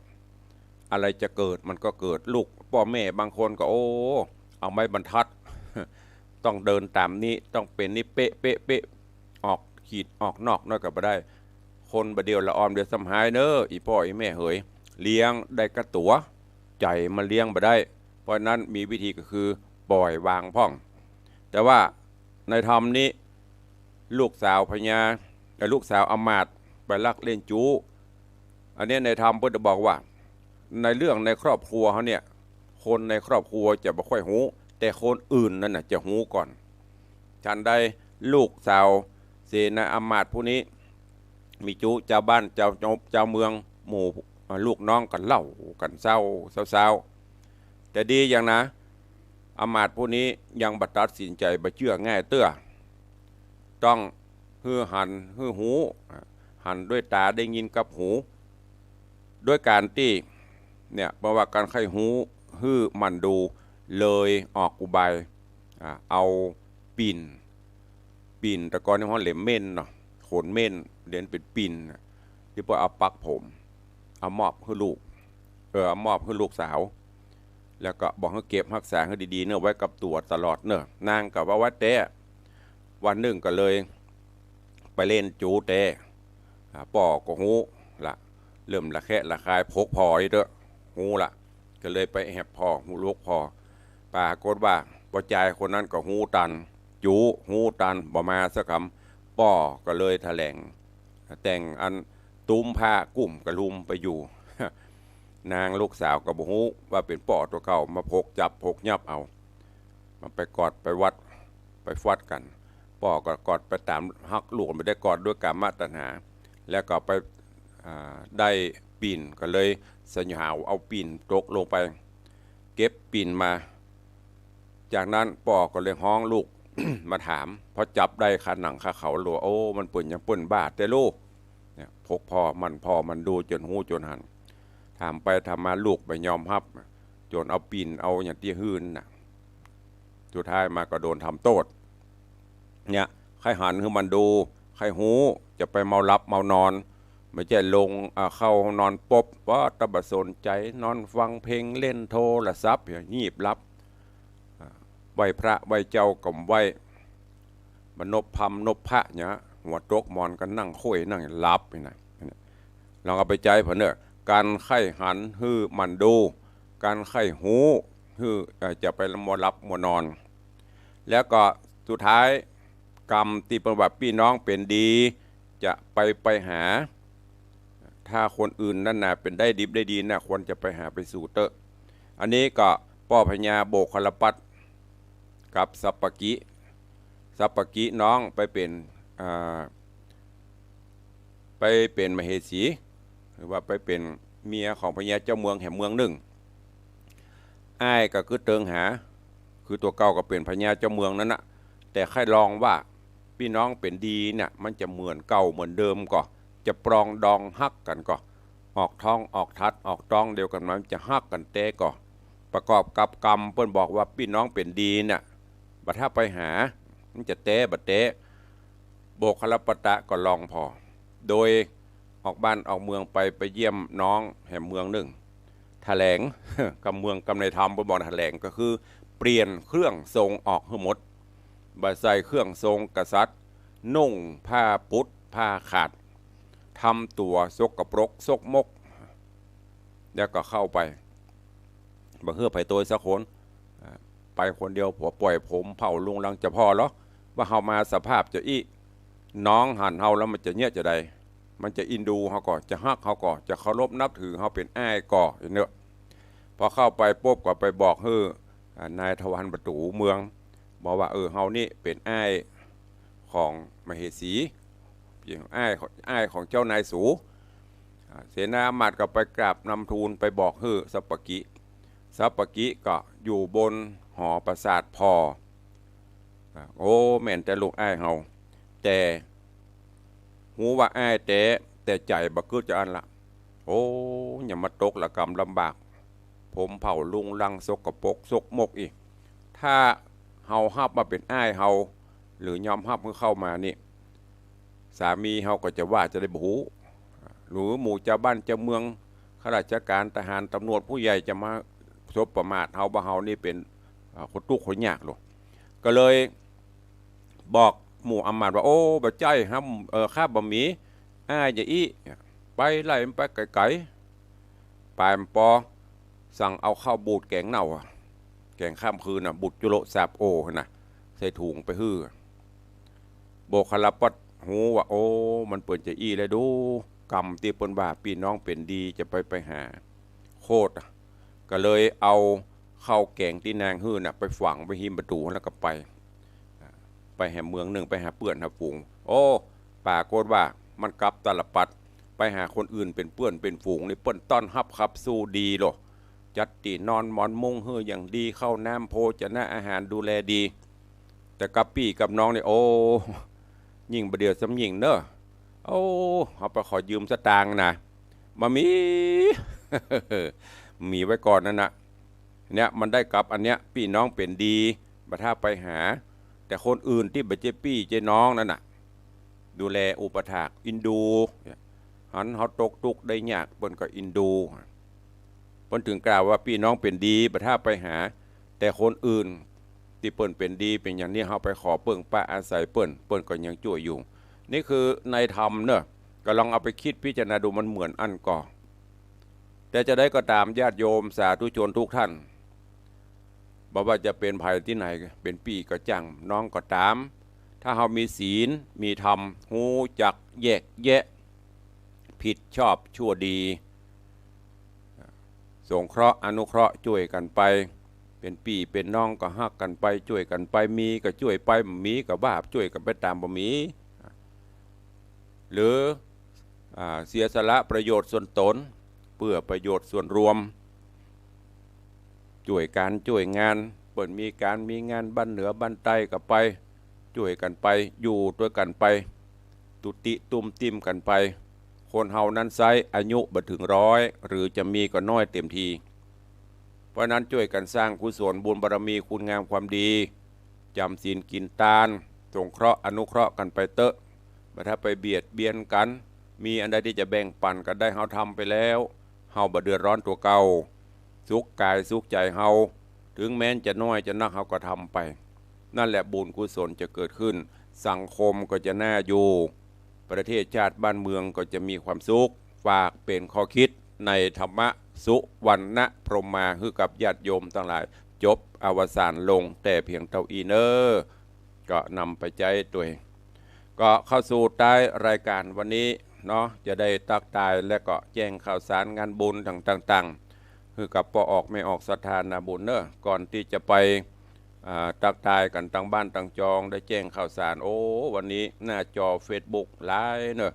อะไรจะเกิดมันก็เกิดลูกพ่อแม่บางคนก็เอาไม้บรรทัด ต้องเดินตามนี้ต้องเป็นนี่เป๊ะออกขีดออกนอกน้อยก็บ่ได้คนบ่เดียวละออมเดียวสำหายเนออีพ่ออีแม่เหยเลี้ยงได้กระตัวใจมาเลี้ยงบ่ได้เพราะนั้นมีวิธีก็คือปล่อยวางพ่องแต่ว่าในธรรมนี้ลูกสาวพญาและลูกสาวอำมาตย์ไปลักเล่นจูอันนี้ในธรรมเพิ่นจะบอกว่าในเรื่องในครอบครัวเขาเนี่ยคนในครอบครัวจะบ่ค่อยหูแต่คนอื่นนั่นน่ะจะหูก่อนฉันได้ลูกสาวเสนาอำมาตย์ผู้นี้มีจูเจ้าบ้านเจ้าเมืองหมู่ลูกน้องกันเล่ากันเศร้าแต่ดีอย่างนะอำมาตย์ผู้นี้ยังบัดตัดสินใจบ่เชื่อง่ายเตื้อต้องฮือหันฮือหูหันด้วยตาได้ยินกับหูด้วยการที่เนี่ยเพราะว่าการไข้หูฮือมันดูเลยออกอุบายเอาปิ่นตะกอนในห้องเหล็มเม่นเนาะขนเม่นเด่นเป็นปิ่นที่พอเอาปักผมเอามอบให้ลูกเอามอบให้ลูกสาวแล้วก็บอกให้เก็บรักษาให้ดีๆเนอะไว้กับตัวตลอดเนอะนางกับว่าแต่วันหนึ่งก็เลยไปเล่นจูแต่ป่อก็หูละเริ่มละแค่ละคายพกพออีกเด้อหูละก็เลยไปแหบพอหูลูกพอปรากฏว่าปอจายคนนั้นก็หูตันจูหูตันบ่มาสักคำป่อก็เลยแถลงแต่งอันตุ้มผ้ากุ้มกระลุมไปอยู่ นางลูกสาวก็บ่ฮู้ว่าเป็นป่อตัวเก่ามาพกจับพกยับเอามาไปกอดไปวัดไปฟัดกันป่อก็กอดไปตามฮักลูกไม่ได้กอดด้วยกามตัณหาแล้วก็ไปได้ปีนก็เลยสัญหาวเอาปีนตกลงไปเก็บปีนมาจากนั้นป่อก็เลยห้องลูก มาถามพอจับได้ขาหนังขาเขาหลัวมันเปิ่นยังเปิ่นบาดแต่ลูกเนี่ยพกพ่อมันดูจนหูจนหันถามไปทำมาลูกไปยอมรับจนเอาปีนเอาอย่างที่หื้นน่ะสุดท้ายมาก็โดนทำโทษเนี่ยใครหันคือมันดูใครหูจะไปเมาหลับเมานอน ไม่ใช่ลงเข้านอนปบว่าตะบะสนใจนอนฟังเพลงเล่นโทรศัพท์งีบรับไหวพระไหวเจ้ากับไหวบรรนบพำนบพระเนี่ยหัวโต๊ะมอนกันนั่งคุยนั่งหลับนี่นะลองเอาไปใจผมเนี่ยการไข้หันฮือมันดูการไข้หูฮือจะไปมัวรับมัวนอน แล้วก็สุดท้ายกรรมที่เป็นแบบพี่น้องเป็นดีจะไปหาถ้าคนอื่นนั่นน่ะเป็นได้ดิบได้ดีน่ะควรจะไปหาไปสู่เตอะอันนี้ก็ป้อพญาโบกคลปัตกับสัปปกิน้องไปเป็นมเหสีหรือว่าไปเป็นเมียของพญาเจ้าเมืองแห่งเมืองหนึ่งอ้ายก็คือเติงหาคือตัวเก่าก็เป็นพญาเจ้าเมืองนั้นนะแต่ใครลองว่าพี่น้องเป็นดีเนี่ยมันจะเหมือนเก่าเหมือนเดิมก็จะปรองดองฮักกันก็ออกท้องออกทัดออกต้องเดียวกันมันจะฮักกันเตะก็ประกอบกับกรรมเปิ้นบอกว่าพี่น้องเป็นดีเนี่ยบัดถ้าไปหามันจะเตะบัดเตะโบกคลปตะก็ลองพอโดยออกบ้านออกเมืองไปเยี่ยมน้องแห่งเมืองหนึ่งแถลง กับเมืองกำในธรรมบนบอกแถลงก็คือเปลี่ยนเครื่องทรงออกให้หมดบาใส่เครื่องทรงกษัตริย์นุ่งผ้าปุดผ้าขาดทำตัวซกกระปรกซกมกแล้วก็เข้าไปบ่เฮือไปตัวสักคนไปคนเดียวผัวปล่อยผมเผาลุงลังจะพอหรอว่าเฮามาสภาพจะอีน้องหันเฮาแล้วมันจะเงี้ยจะใดมันจะอินดูเฮาก่อจะฮักเฮาก่อจะเคารพนับถือเฮาเป็นอ้ายก่ออย่างเนี้ยพอเข้าไปปุ๊บก็ไปบอกนายทวารประตูเมืองบอกว่าเฮานี่เป็นอ้ายของมเหสีอ้ายของเจ้านายสูเสนาอมาตย์ก็ไปกราบนำทูลไปบอกสัปปกิก็อยู่บนหอปราสาทพอโอ้แม่นแต่ลูกอ้ายเฮาแต่หูว่าอ้ายแต่ใจบักกึดจะอันละโอ้อย่ามาตกละกรรมลำบากผมเผาลุงลังซกกระปกซกมกอีกถ้าเฮาฮับมาเป็นอ้ายเฮาหรือยอมฮับเมื่อเข้ามานี่สามีเฮาก็จะว่าจะได้บูหรือหมู่เจ้าบ้านเจ้าเมืองข้าราชการทหารตำรวจผู้ใหญ่จะมาสบประมาทเฮาบ่เฮานี่เป็นคนทุกข์คนยากหรอกก็เลยบอกหมู่อำมาตย์ว่าโอ้บ่ใจครับข้าบ่มีอ้ายอย่าอี้ไปไล่มันไปไกลๆปลายปอสั่งเอาข้าวบูดแกงเน่าแกงข้ามคืนบุดจุโลสาบโอนะใส่ถุงไปโบกคลปัดหูว่าโอ้มันเปิดจะอี้เลยดูกรรมตีปนบาพี่น้องเป็นดีจะไปหาโคตรก็เลยเอาข้าวแกงที่นางไปฝังไปหิมประตูแล้วก็ไปแห่เมืองหนึ่งไปหาเปื่อนหาฝูงโอ้ป่าโกดว่ามันกลับตลปัดไปหาคนอื่นเป็นเปื่อนเป็นฝูงนี่เปิ้นต้อนฮับครับสู้ดีหรอจัดตีนอนหมอนมุ้งอย่างดีเข้าน้ำโพจะน่าอาหารดูแลดีแต่กับพี่กับน้องนี่โอ้ยิ่งประเดี๋ยวสำยิ่งเนอะโอ้เอาไปขอยืมสตางค์นะมามี มีไว้ก่อนนั่นนะเนี่ยมันได้กับอันเนี้ยพี่น้องเป็นดีบัดถ้าไปหาแต่คนอื่นที่บัจเจปี้เจน้องนั่นน่ะดูแลอุปถากอินดูหันเขาตกตุกได้ยากเปิ้นก็อินดูเปิ้นถึงกล่าวว่าพี่น้องเป็นดีบัดถ้าไปหาแต่คนอื่นที่เปิ้นเป็นดีเป็นอย่างนี้เขาไปขอเปิ้งป้าอาศัยเปิ้นก็ยังจ่วยอยู่นี่คือในธรรมเนอะก็ลองเอาไปคิดพิจารณาดูมันเหมือนอันก่อแต่จะได้ก็ตามญาติโยมสาธุชนทุกท่านบอกว่าจะเป็นภัยที่ไหนเป็นปีก็จังน้องก็ตามถ้าเรามีศีลมีธรรมหูจักแยกแยะผิดชอบชั่วดีสงเคราะห์อนุเคราะห์ช่วยกันไปเป็นปีเป็นน้องก็ฮักกันไปช่วยกันไปมีก็ช่วยไปมีก็บ้าช่วยกันไปตามบ่มีหรือเสียสละประโยชน์ส่วนตนเพื่อประโยชน์ส่วนรวมช่วยการช่วยงานเปิดมีการมีงานบ้านเหนือบ้านใต้ก็ไปช่วยกันไปอยู่ด้วยกันไปตุติตุมติมกันไปคนเฮานั้นไซอายุบ่ถึง100หรือจะมีก็น้อยเต็มทีเพราะนั้นช่วยกันสร้างกุศลบุญบารมีคุณงามความดีจำศีลกินทานสงเคราะห์อนุเคราะห์กันไปเตอะถ้าไปเบียดเบียนกัน มีอันใดที่จะแบ่งปันกันได้เฮาทำไปแล้วเฮาบ่เดือดร้อนตัวเก่าสุขกายสุขใจเฮาถึงแม้นจะน้อยจะนักเฮาก็ทำไปนั่นแหละบุญกุศลจะเกิดขึ้นสังคมก็จะน่าอยู่ประเทศชาติบ้านเมืองก็จะมีความสุขฝากเป็นข้อคิดในธรรมะสุวรรณพรหมมาคือกับญาติโยมทั้งหลายจบอวสานลงแต่เพียงเท่าอีเนอร์ก็นำไปใจตัวเองก็เข้าสู่ท้ายรายการวันนี้เนาะจะได้ตักตายและก็แจ้งข่าวสารงานบุญต่างๆคือกับปออกไม่ออกสถานาบุญเนอะก่อนที่จะไปตักตายกันตั้งบ้านตั้งจองได้แจ้งข่าวสารโอ้วันนี้หน้าจอ Facebook หลายเนอะ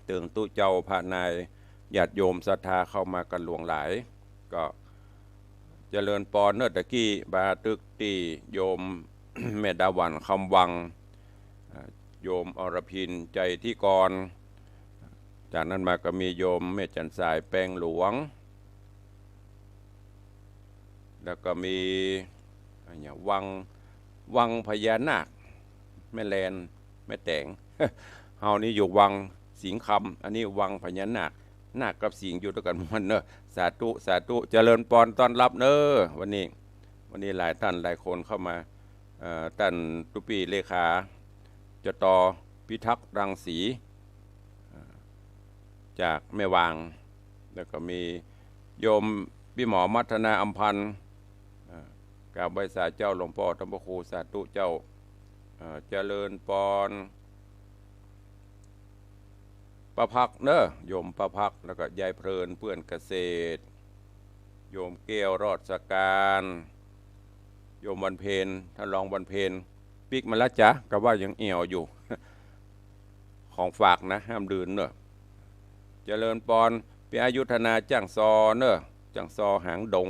ตึงตู้เจ้าพระนายญาติโยมศรัทธาเข้ามากันหลวงหลายก็เจริญปอนเนอะตะกี้บาตึกตีโยม แม่ดาวันคำวังโยมอรพินใจที่กรจากนั้นมาก็มีโยมแม่จันทรายแปลงหลวงแล้วก็มีวังพญานาคแม่แลนแม่แตง เฮานี่อยู่วังสิงคำอันนี้วังพญานาคนาคกับสิงอยู่ด้วยกันมันเนอะสาธุสาธุเจริญปอนต้อนรับเนอะวันนี้หลายท่านหลายคนเข้ามาท่านตุปีเลขาจตพิทักษ์รังสีจากแม่วางแล้วก็มีโยมพี่หมอมัฒนาอัมพันธ์กราบไหว้สาเจ้าหลวงพ่อธรรมครูสาธุเจ้าเจริญปอนประพักเนอะโยมประพักแล้วก็ยายเพลินเพื่อนเกษตรโยมเกลรอดสการโยมวันเพนท่านรองวันเพนปิกมาแล้วจ๊ะก็ว่ายังเอี่ยวอยู่ ของฝากนะห้ามดื่นเนอะเจริญปอนปีอายุธนาจ้างซอเนอะจ้างซอหางดง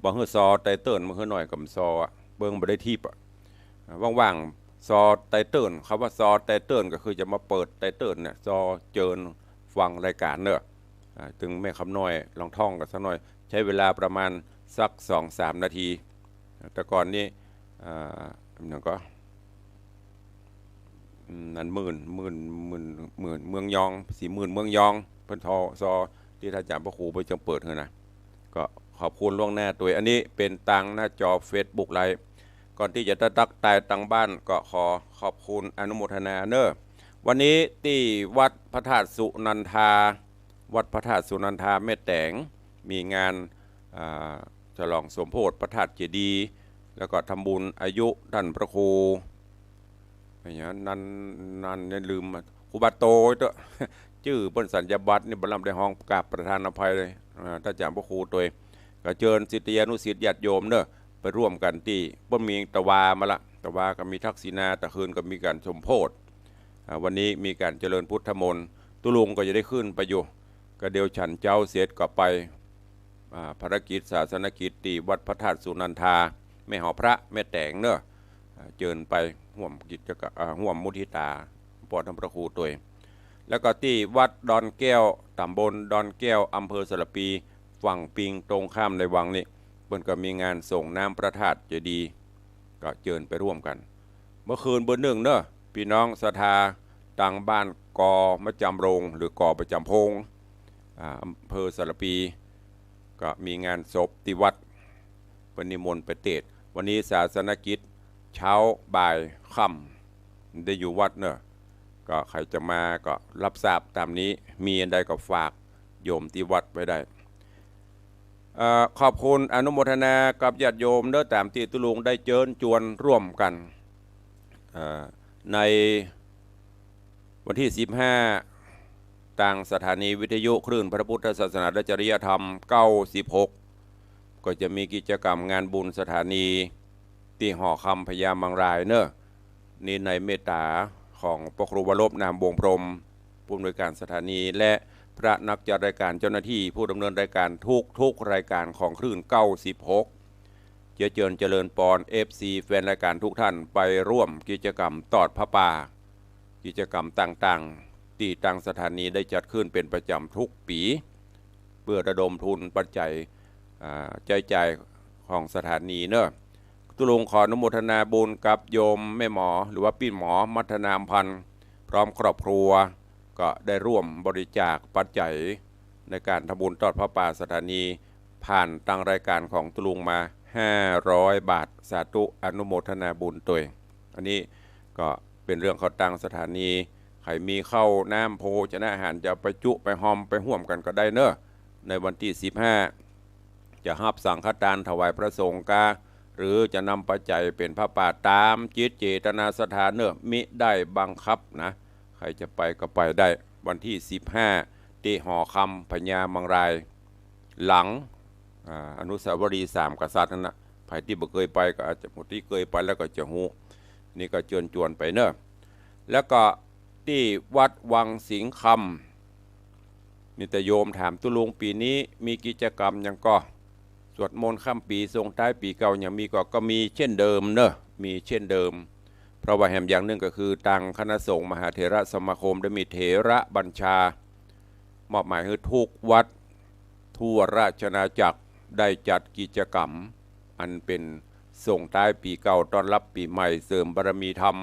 บ่เฮือซอไตเติ้ลมาเฮือหน่อยกับซอเบิ่งบ่ได้ทิพย์ว่างๆซอไตเติ้ลคำว่าซอไตเติ้ลก็คือจะมาเปิดไตเติ้ลเนี่ยซอเจิญฟังรายการเนอะถึงแม่คำน้อยลองท่องกันสักหน่อยใช้เวลาประมาณสัก 2-3 นาทีแต่ก่อนนี้นั่นก็นั่นหมื่นเมืองยอง40,000เมืองยองเพิ่นทอซอที่ท่านอาจารย์พระครูไปจังเปิดเถอะนะก็ขอบคุณล่วงหน้าตัวอันนี้เป็นตังหน้าจอ Facebook ไลฟ์ก่อนที่จะตักตายตังบ้านก็ขอบคุณอนุโมทนาเนอะวันนี้ที่วัดพระธาตุสุนันทาแม่แตงมีงานฉลองสมโภชพระธาตุเจดีย์แล้วก็ทำบุญอายุท่านพระครูอย่างนั้นอย่าลืมครูบาโตตัวชื่อเปิ้นสัญญาบัตรนี่บรรลัมได้ห้องกราบประธานอภัยเลยท่านอาจารย์พระครูตัวก็เชิญศิษยานุศิษย์ญาติโยมเนอะไปร่วมกันที่บ่มีตะวามาละตะวาก็มีทักษิณาตะคืนก็มีการสมโภชวันนี้มีการเจริญพุทธมนต์ตุลุงก็จะได้ขึ้นไปอยู่ก็เดียวฉันเจ้าเสร็จก็ไปภารกิจศาสนกิจที่วัดพระธาตุสุนันทาแม่หอพระแม่แตงเนอะเจิญไปห่วมกิจห่วมมุทิตาปอดธรรมพระครูตัวแล้วก็ที่วัดดอนแก้วตำบลดอนแก้วอำเภอสระปีฝั่งปิงตรงข้ามในวังนี่เพิ่นก็มีงานส่งน้ำพระธาตุเจดีย์ก็เจิญไปร่วมกันเมื่อคืนเบอร์ 1เนอะพี่น้องศรัทธาต่างบ้านกอมะจำโรงหรือกอประจำพงอำเภอสระปีก็มีงานศพที่วัดปนิมนต์ไปเทศวันนี้ศาสนกิจเช้าบ่ายค่ำได้อยู่วัดเนอะก็ใครจะมาก็รับทราบตามนี้มีอันใดก็ฝากโยมที่วัดไว้ได้ขอบคุณอนุโมทนากับญาติโยมเนอะตามที่ตุลุงได้เชิญชวนร่วมกันในวันที่15ต่างสถานีวิทยุคลื่นพระพุทธศาสนาและจริยธรรม96ก็จะมีกิจกรรมงานบุญสถานีที่หอคำพญามังรายเนอะนี่ในเมตตาของพระครูวรบนามวงพรหมผู้อำนวยการสถานีและพระนักจัดรายการเจ้าหน้าที่ผู้ดำเนินรายการทุกรายการของคลื่น96เจริญปอน FC แฟนรายการทุกท่านไปร่วมกิจกรรมตอดพระป่ากิจกรรมต่างๆที่ต่างสถานีได้จัดขึ้นเป็นประจำทุกปีเพื่อระดมทุนปัจจัยใจใจของสถานีเนอะตุลุงขออนุโมทนาบุญกับโยมแม่หมอหรือว่าพี่หมอมัฒนามพันธ์พ ร้อมครอบครัวก็ได้ร่วมบริจาคปัจจัยในการทำบุญทอดพระป่าสถานีผ่านทางรายการของตุลุงมา500 บาทสาธุอนุโมทนาบุญตัวอันนี้ก็เป็นเรื่องเขาตั้งสถานีใครมีเข้าน้ำโพชนะอาหารจะไปจุไปหอมไปห่วมกันก็ได้เนอะในวันที่15จะฮับสังฆทานถวายพระสงฆ์กาหรือจะนำปัจจัยเป็นพระป่าตามจิตเจตนาสถานเนอะมิได้บังคับนะใครจะไปก็ไปได้วันที่15ที่หอคำพญามังรายหลังอนุสาวรีย์3 กษัตริย์นั่นนะใครที่บ่เคยไปก็อาจจะหมดที่เคยไปแล้วก็จะหูนี่ก็เชิญชวนไปเนอะแล้วก็ที่วัดวังสิงห์คำนี่แต่โยมถามตุลุงปีนี้มีกิจกรรมยังก็สวดมนต์ข้ามปีทรงท้ายปีเก่ายังมีก็มีเช่นเดิมเนอะมีเช่นเดิมเพราะว่าแห่งอย่างหนึ่งก็คือทางคณะสงฆ์มหาเถรสมาคมได้มีเถระบัญชามอบหมายให้ทุกวัดทั่วราชอาณาจักรได้จัดกิจกรรมอันเป็นส่งท้ายปีเก่าต้อนรับปีใหม่เสริมบารมีธรรม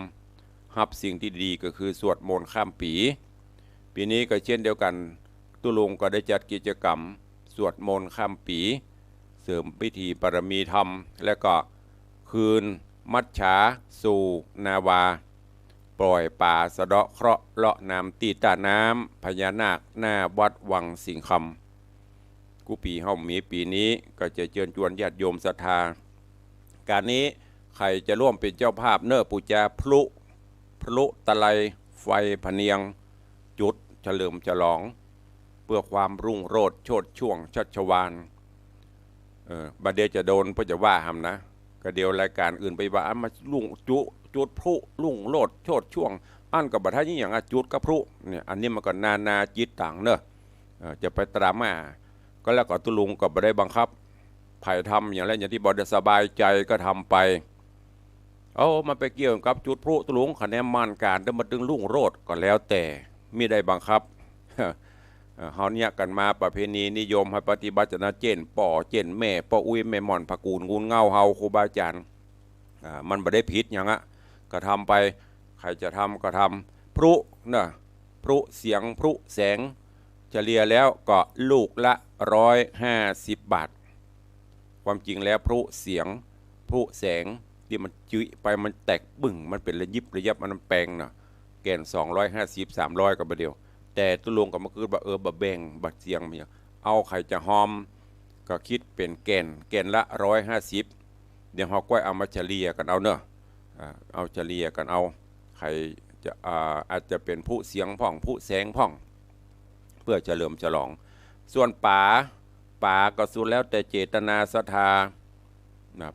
รับสิ่งที่ดีก็คือสวดมนต์ข้ามปีปีนี้ก็เช่นเดียวกันตุลุงก็ได้จัดกิจกรรมสวดมนต์ข้ามปีเสริมพิธีบารมีธรรมและก็คืนมัจฉาสู่นาวาปล่อยป่าสะเดาะเคราะห์เลาะน้ำตีตาน้ำพญานาคหน้าวัดวังสิงห์คำกุปีเฮามีปีนี้ก็จะเชิญชวนญาติโยมศรัทธาการนี้ใครจะร่วมเป็นเจ้าภาพเนอปูจาพลุตะไลไฟพเนียงจุดเฉลิมฉลองเพื่อความรุ่งโรจน์โชติช่วงชัชวาลบัดเดียวจะโดนเพื่อจะว่าหำนะก็เดียวรายการอื่นไปว่ามาลุ่งจุดพลุลุ่งโรจน์โชติช่วงอันกับบัดท่านี้อย่างจุดกับพลุเนี่ยอันนี้มันก็นาจิตต่างเนอะจะไปตรามาก็แล้วก็ตุลุงก็ไม่ได้บังคับไผ่ทำอย่างไรอย่างที่บอกสบายใจก็ทำไปมันไปเกี่ยวกับจุดพลุตุลุงคะแนนมันการจะมาดึงลุ่งโรจน์ก็แล้วแต่ไม่ได้บังคับเฮาเนี่ยกันมาประเพณีนิยมให้ปฏิบัติจนะเจนป่อเจนแม่ป่ออุ้ยแม่หม่อนผักกูนงูนเงาเฮาครูบาอาจารย์มันไม่ได้ผิดอย่างก็ทำไปใครจะทำก็ทำพลุนะพลุเสียงพลุแสงเฉลี่ยแล้วก็ลูกละ150 บาทความจริงแล้วพลุเสียงพลุแสงที่มันจุยไปมันแตกบึ้งมันเป็นระยิบระยับมันแปลงนะแก่น250 300ก็ไปเดียวแต่ตุลุงก็มาคือบะแบ่งบัดเสียงมีเอาใครจะหอมก็คิดเป็นแก่นละ150เดี๋ยวเขาก็เอามาเฉลี่ยกันเอาเนอะเอาเฉลี่ยกันเอาใครจะอาจจะเป็นผู้เสียงพ่องผู้แสงพ่องเพื่อเฉลิมฉลองส่วนป่าก็สุดแล้วแต่เจตนาศรัทธา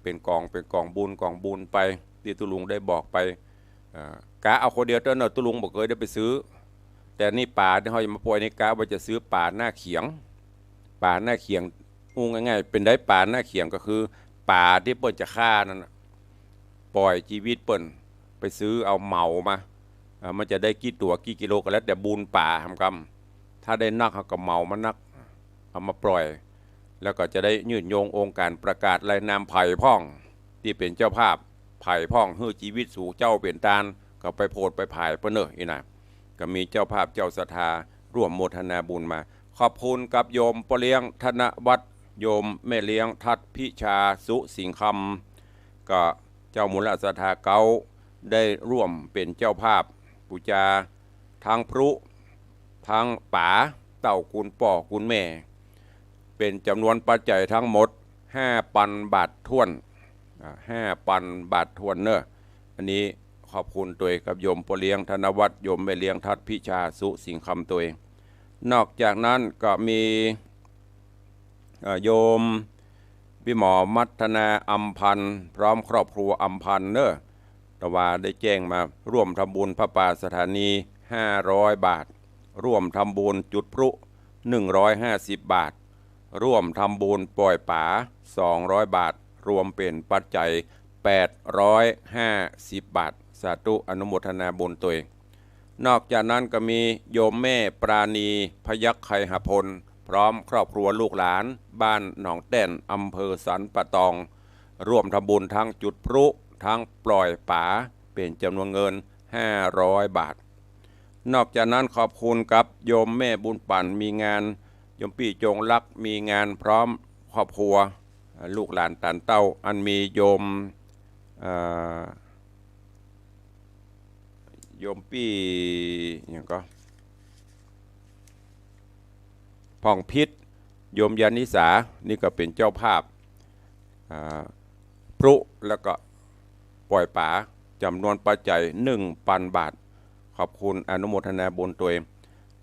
เป็นกองบุญไปที่ตุลุงได้บอกไปกะเอาคนเดียวเท่านั้นตุลุงบอกเคยได้ไปซื้อแต่นี่ป่าที่เขาจะมาปล่อยในกะว่าจะซื้อป่าหน้าเขียงง่ายๆเป็นได้ป่าหน้าเขียงก็คือป่าที่เปิ้นจะฆ่านั่นปล่อยชีวิตเปิ้นไปซื้อเอาเหมามามันจะได้กี่ตัวกี่กิโลก็แล้วแต่บุญป่าทำกรรมถ้าได้นักเขาก็เหมามานักเอามาปล่อยแล้วก็จะได้ยืดโยงองค์การประกาศรายนามไผ่พ่องที่เป็นเจ้าภาพไผ่พ่องฮื้อชีวิตสู่เจ้าเป็นตาลก็ไปโพดไปผ่ายเปิ้นเนอะอีน่ะก็มีเจ้าภาพเจ้าศรัทธาร่วมโมทนาบุญมาขอบคุณกับโยมพ่อเลี้ยงธนวัฒน์โยมแม่เลี้ยงทัดพิชาสุสิงห์คำก็เจ้ามูลศรัทธาเก่าได้ร่วมเป็นเจ้าภาพปูจาทั้งพรุทั้งป๋าเต่ากุลป่อกุลแม่เป็นจำนวนปัจจัยทั้งหมด5,000 บาทท้วน5,000 บาทท้วนเนอะอันนี้ขอบคุณตัวกับโยมพ่อเลี้ยงธนวัฒน์โยมแม่เลี้ยงทัดพิชาสุสิงห์คำตัวนอกจากนั้นก็มีโยมพี่หมอมัทนาอัมพันธ์พร้อมครอบครัวอัมพันธ์เนอะตะวาได้แจ้งมาร่วมทำบุญพระป่าสถานี500 บาทร่วมทำบุญจุดพลุ150 บาทร่วมทำบุญปล่อยป่า200 บาทรวมเป็นปัจจัย850 บาทสาธุอนุโมทนาบุญตัวนอกจากนั้นก็มีโยมแม่ปราณีพยัคฆ์ไคหพลพร้อมครอบครัวลูกหลานบ้านหนองแต้นอำเภอสันปะตองร่วมทำบุญทั้งจุดพลุทั้งปล่อยป่าเป็นจำนวนเงิน500 บาท นอกจากนั้นขอบคุณกับโยมแม่บุญปั่นมีงานโยมพี่จงรักมีงานพร้อมครอบครัวลูกหลานตันเต้าอันมีโยมปี้อย่างก็พ่องพิษโยมยานิสานี่ก็เป็นเจ้าภาพพรุแล้วก็ปล่อยป๋าจำนวนปัจจัย1,000 บาทขอบคุณอนุโมทนาบุญตัวเอง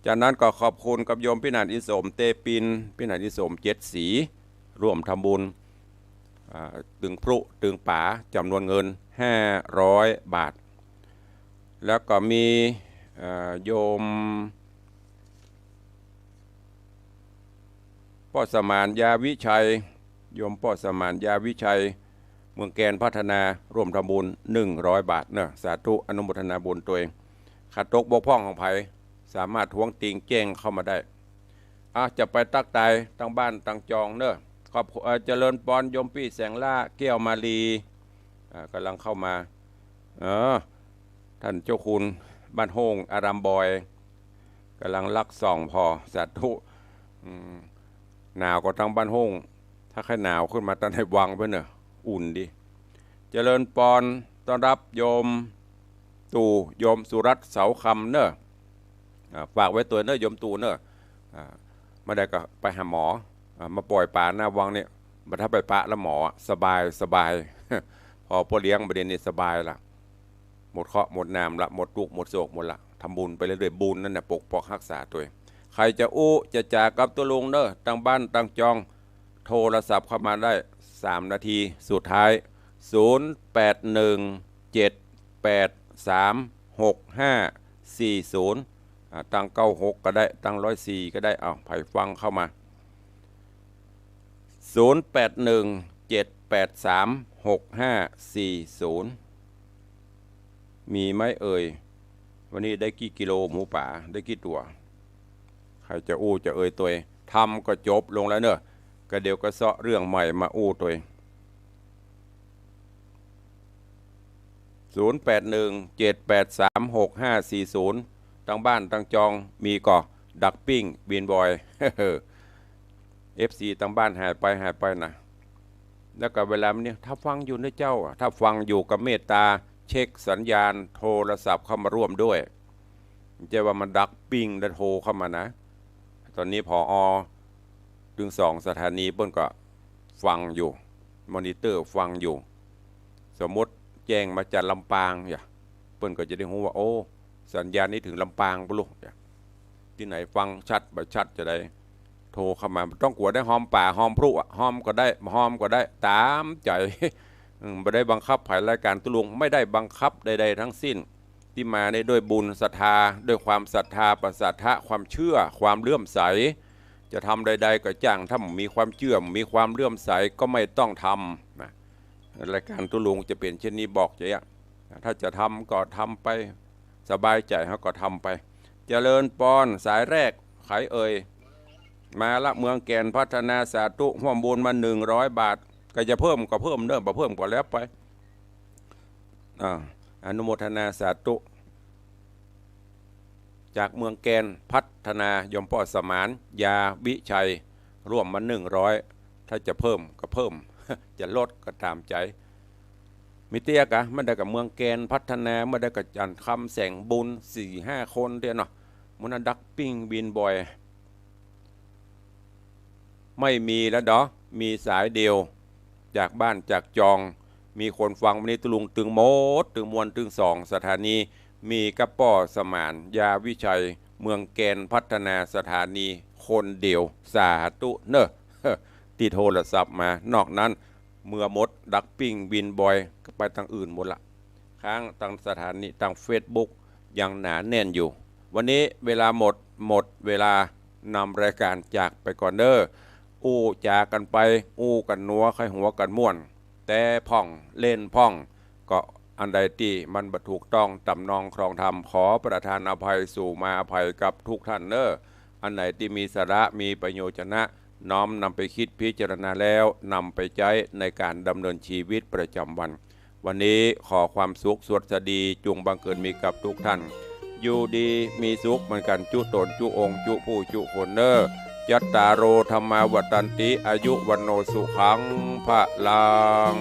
จากนั้นก็ขอบคุณกับโยมพินันอิสมเตปินพินันอิสม7 สีร่วมทำบุญตึงพรุตึงป๋าจำนวนเงิน500 บาทแล้วก็มีโยมพ่อสมานยาวิชัยโยมพ่อสมานยาวิชัยเมืองแกนพัฒนาร่วมทำบุญ100 บาทเนอะสาธุอนุโมทนาบุญตัวเองขาดตกบกพร่องของไผสามารถทวงติงแจ้งเข้ามาได้จะไปตักตายตั้งบ้านตั้งจองเนอะขอบเจริญปอนโยมพี่แสงล่าแก้วมาลีกำลังเข้ามาท่านเจ้าคุณบ้านโฮงอารามบอยกำลังลักส่องพอสาธุหนาวก็ทั้งบ้านโฮงถ้าใครหนาวขึ้นมาตอนให้วังไปเนอะอุ่นดีเจริญปอนต้อนรับโยมตู่โยมสุรัตน์เสาคำเนอะฝากไว้ตัวเนอะโยมตู่เนอะมาได้ก็ไปหาหมอมาปล่อยป่าหน้าวังเนี่ยมาถ้าไปปะแล้วหมอสบายพอพ่อเลี้ยงประเด็นนี้สบายละหมดเคราะห์หมดน้ำละหมดทุกข์หมดโศกหมดละทำบุญไปเรื่อยๆบุญนั่นแหละปกป้องรักษาตัวใครจะจะจากกับตัวลุงเนอะตั้งบ้านตั้งจองโทรศัพท์เข้ามาได้3 นาทีสุดท้าย0817836540ตั้ง96ก็ได้ตั้ง104ก็ได้ไผ่ฟังเข้ามา0817836540มีไหมเอ่ยวันนี้ได้กี่กิโลหมูป่าได้กี่ตัวใครจะจะเอ่ยตัวทำก็จบลงแล้วเนอะก็เดี๋ยวก็เสาะเรื่องใหม่มาตัว0817836540ตั้งบ้านตั้งจองมีก่อดักปิ้งบินบอยFC ตั้งบ้านหายไปนะแล้วก็เวลาเนี่ยถ้าฟังอยู่นะเจ้าถ้าฟังอยู่กับเมตตาเช็คสัญญาณโทรศัพท์เข้ามาร่วมด้วยจะว่ามันดักปิ้งแล้วโทรเข้ามานะตอนนี้ผอ.ถึง2 สถานีเปิ้นก็ฟังอยู่มอนิเตอร์ฟังอยู่สมมติแจ้งมาจากลำปางเปิ้นก็จะได้รู้ว่าสัญญาณนี้ถึงลำปางปะลูกที่ไหนฟังชัดบ่ชัดจะได้โทรเข้ามาต้องกลัวได้หอมป่าหอมพรุหอมก็ได้หอมก็ได้ตามใจไม่ได้บังคับผ่านรายการตุลุงไม่ได้บังคับใดๆทั้งสิ้นที่มาในด้วยบุญศรัทธาด้วยความศรัทธาประสาทะความเชื่อความเลื่อมใสจะทำใดๆก็จ้างถ้ามีความเชื่อมีความเลื่อมใสก็ไม่ต้องทำนะรายการตุลุงจะเป็นเช่นนี้บอกจะถ้าจะทำก็ทำไปสบายใจเขาก็ทำไปเจริญปอนสายแรกไขเอ่ยมาละเมืองแก่นพัฒนาสาธุห่วมบุญมา100 บาทก็จะเพิ่มก็เพิ่มเนิ่มเพิ่มก็แล้วไปอนุโมทนาสาธุจากเมืองแกนพัฒนายมพ่อสมานยาวิชัยร่วมมา100ถ้าจะเพิ่มก็เพิ่ม จะลดก็ตามใจมิเตียกะไม่ได้กับเมืองแกนพัฒนาไม่ได้กับจันคำแสงบุญ4-5 คนเดียวเนาะมันดักปิ้งบินบ่อยไม่มีแล้วมีสายเดียวจากบ้านจากจองมีคนฟังวันนี้ตุลุงตึงโมดตึงมวลตึง2 สถานีมีกระป๋อสมานยาวิชัยเมืองแกนพัฒนาสถานีคนเดียวสาธุเนอะที่โทรศัพท์มานอกนั้นเมื่อมดดักปิ้งบินบอยก็ไปทางอื่นหมดละค้างทางสถานีทาง Facebook ยังหนาแน่นอยู่วันนี้เวลาหมดเวลานำรายการจากไปก่อนเด้อจากกันไปกันนัวไข้หัวกันม่วนแต่พ่องเล่นพ่องก็อันใดที่มันบ่ถูกต้องตำนองครองธรรมขอประทานอภัยสู่มาอภัยกับทุกท่านเด้ออันไหนที่มีสาระมีประโยชนะน้อมนำไปคิดพิจารณาแล้วนำไปใช้ในการดำเนินชีวิตประจำวันวันนี้ขอความสุขสวัสดีจงบังเกิดมีกับทุกท่าน อยู่ดีมีสุขเหมือนกันจุตนจุองค์จุผู้จุคนเนอยัตตาโรธรรมาวัตันติอายุวันโนสุขังพระลัง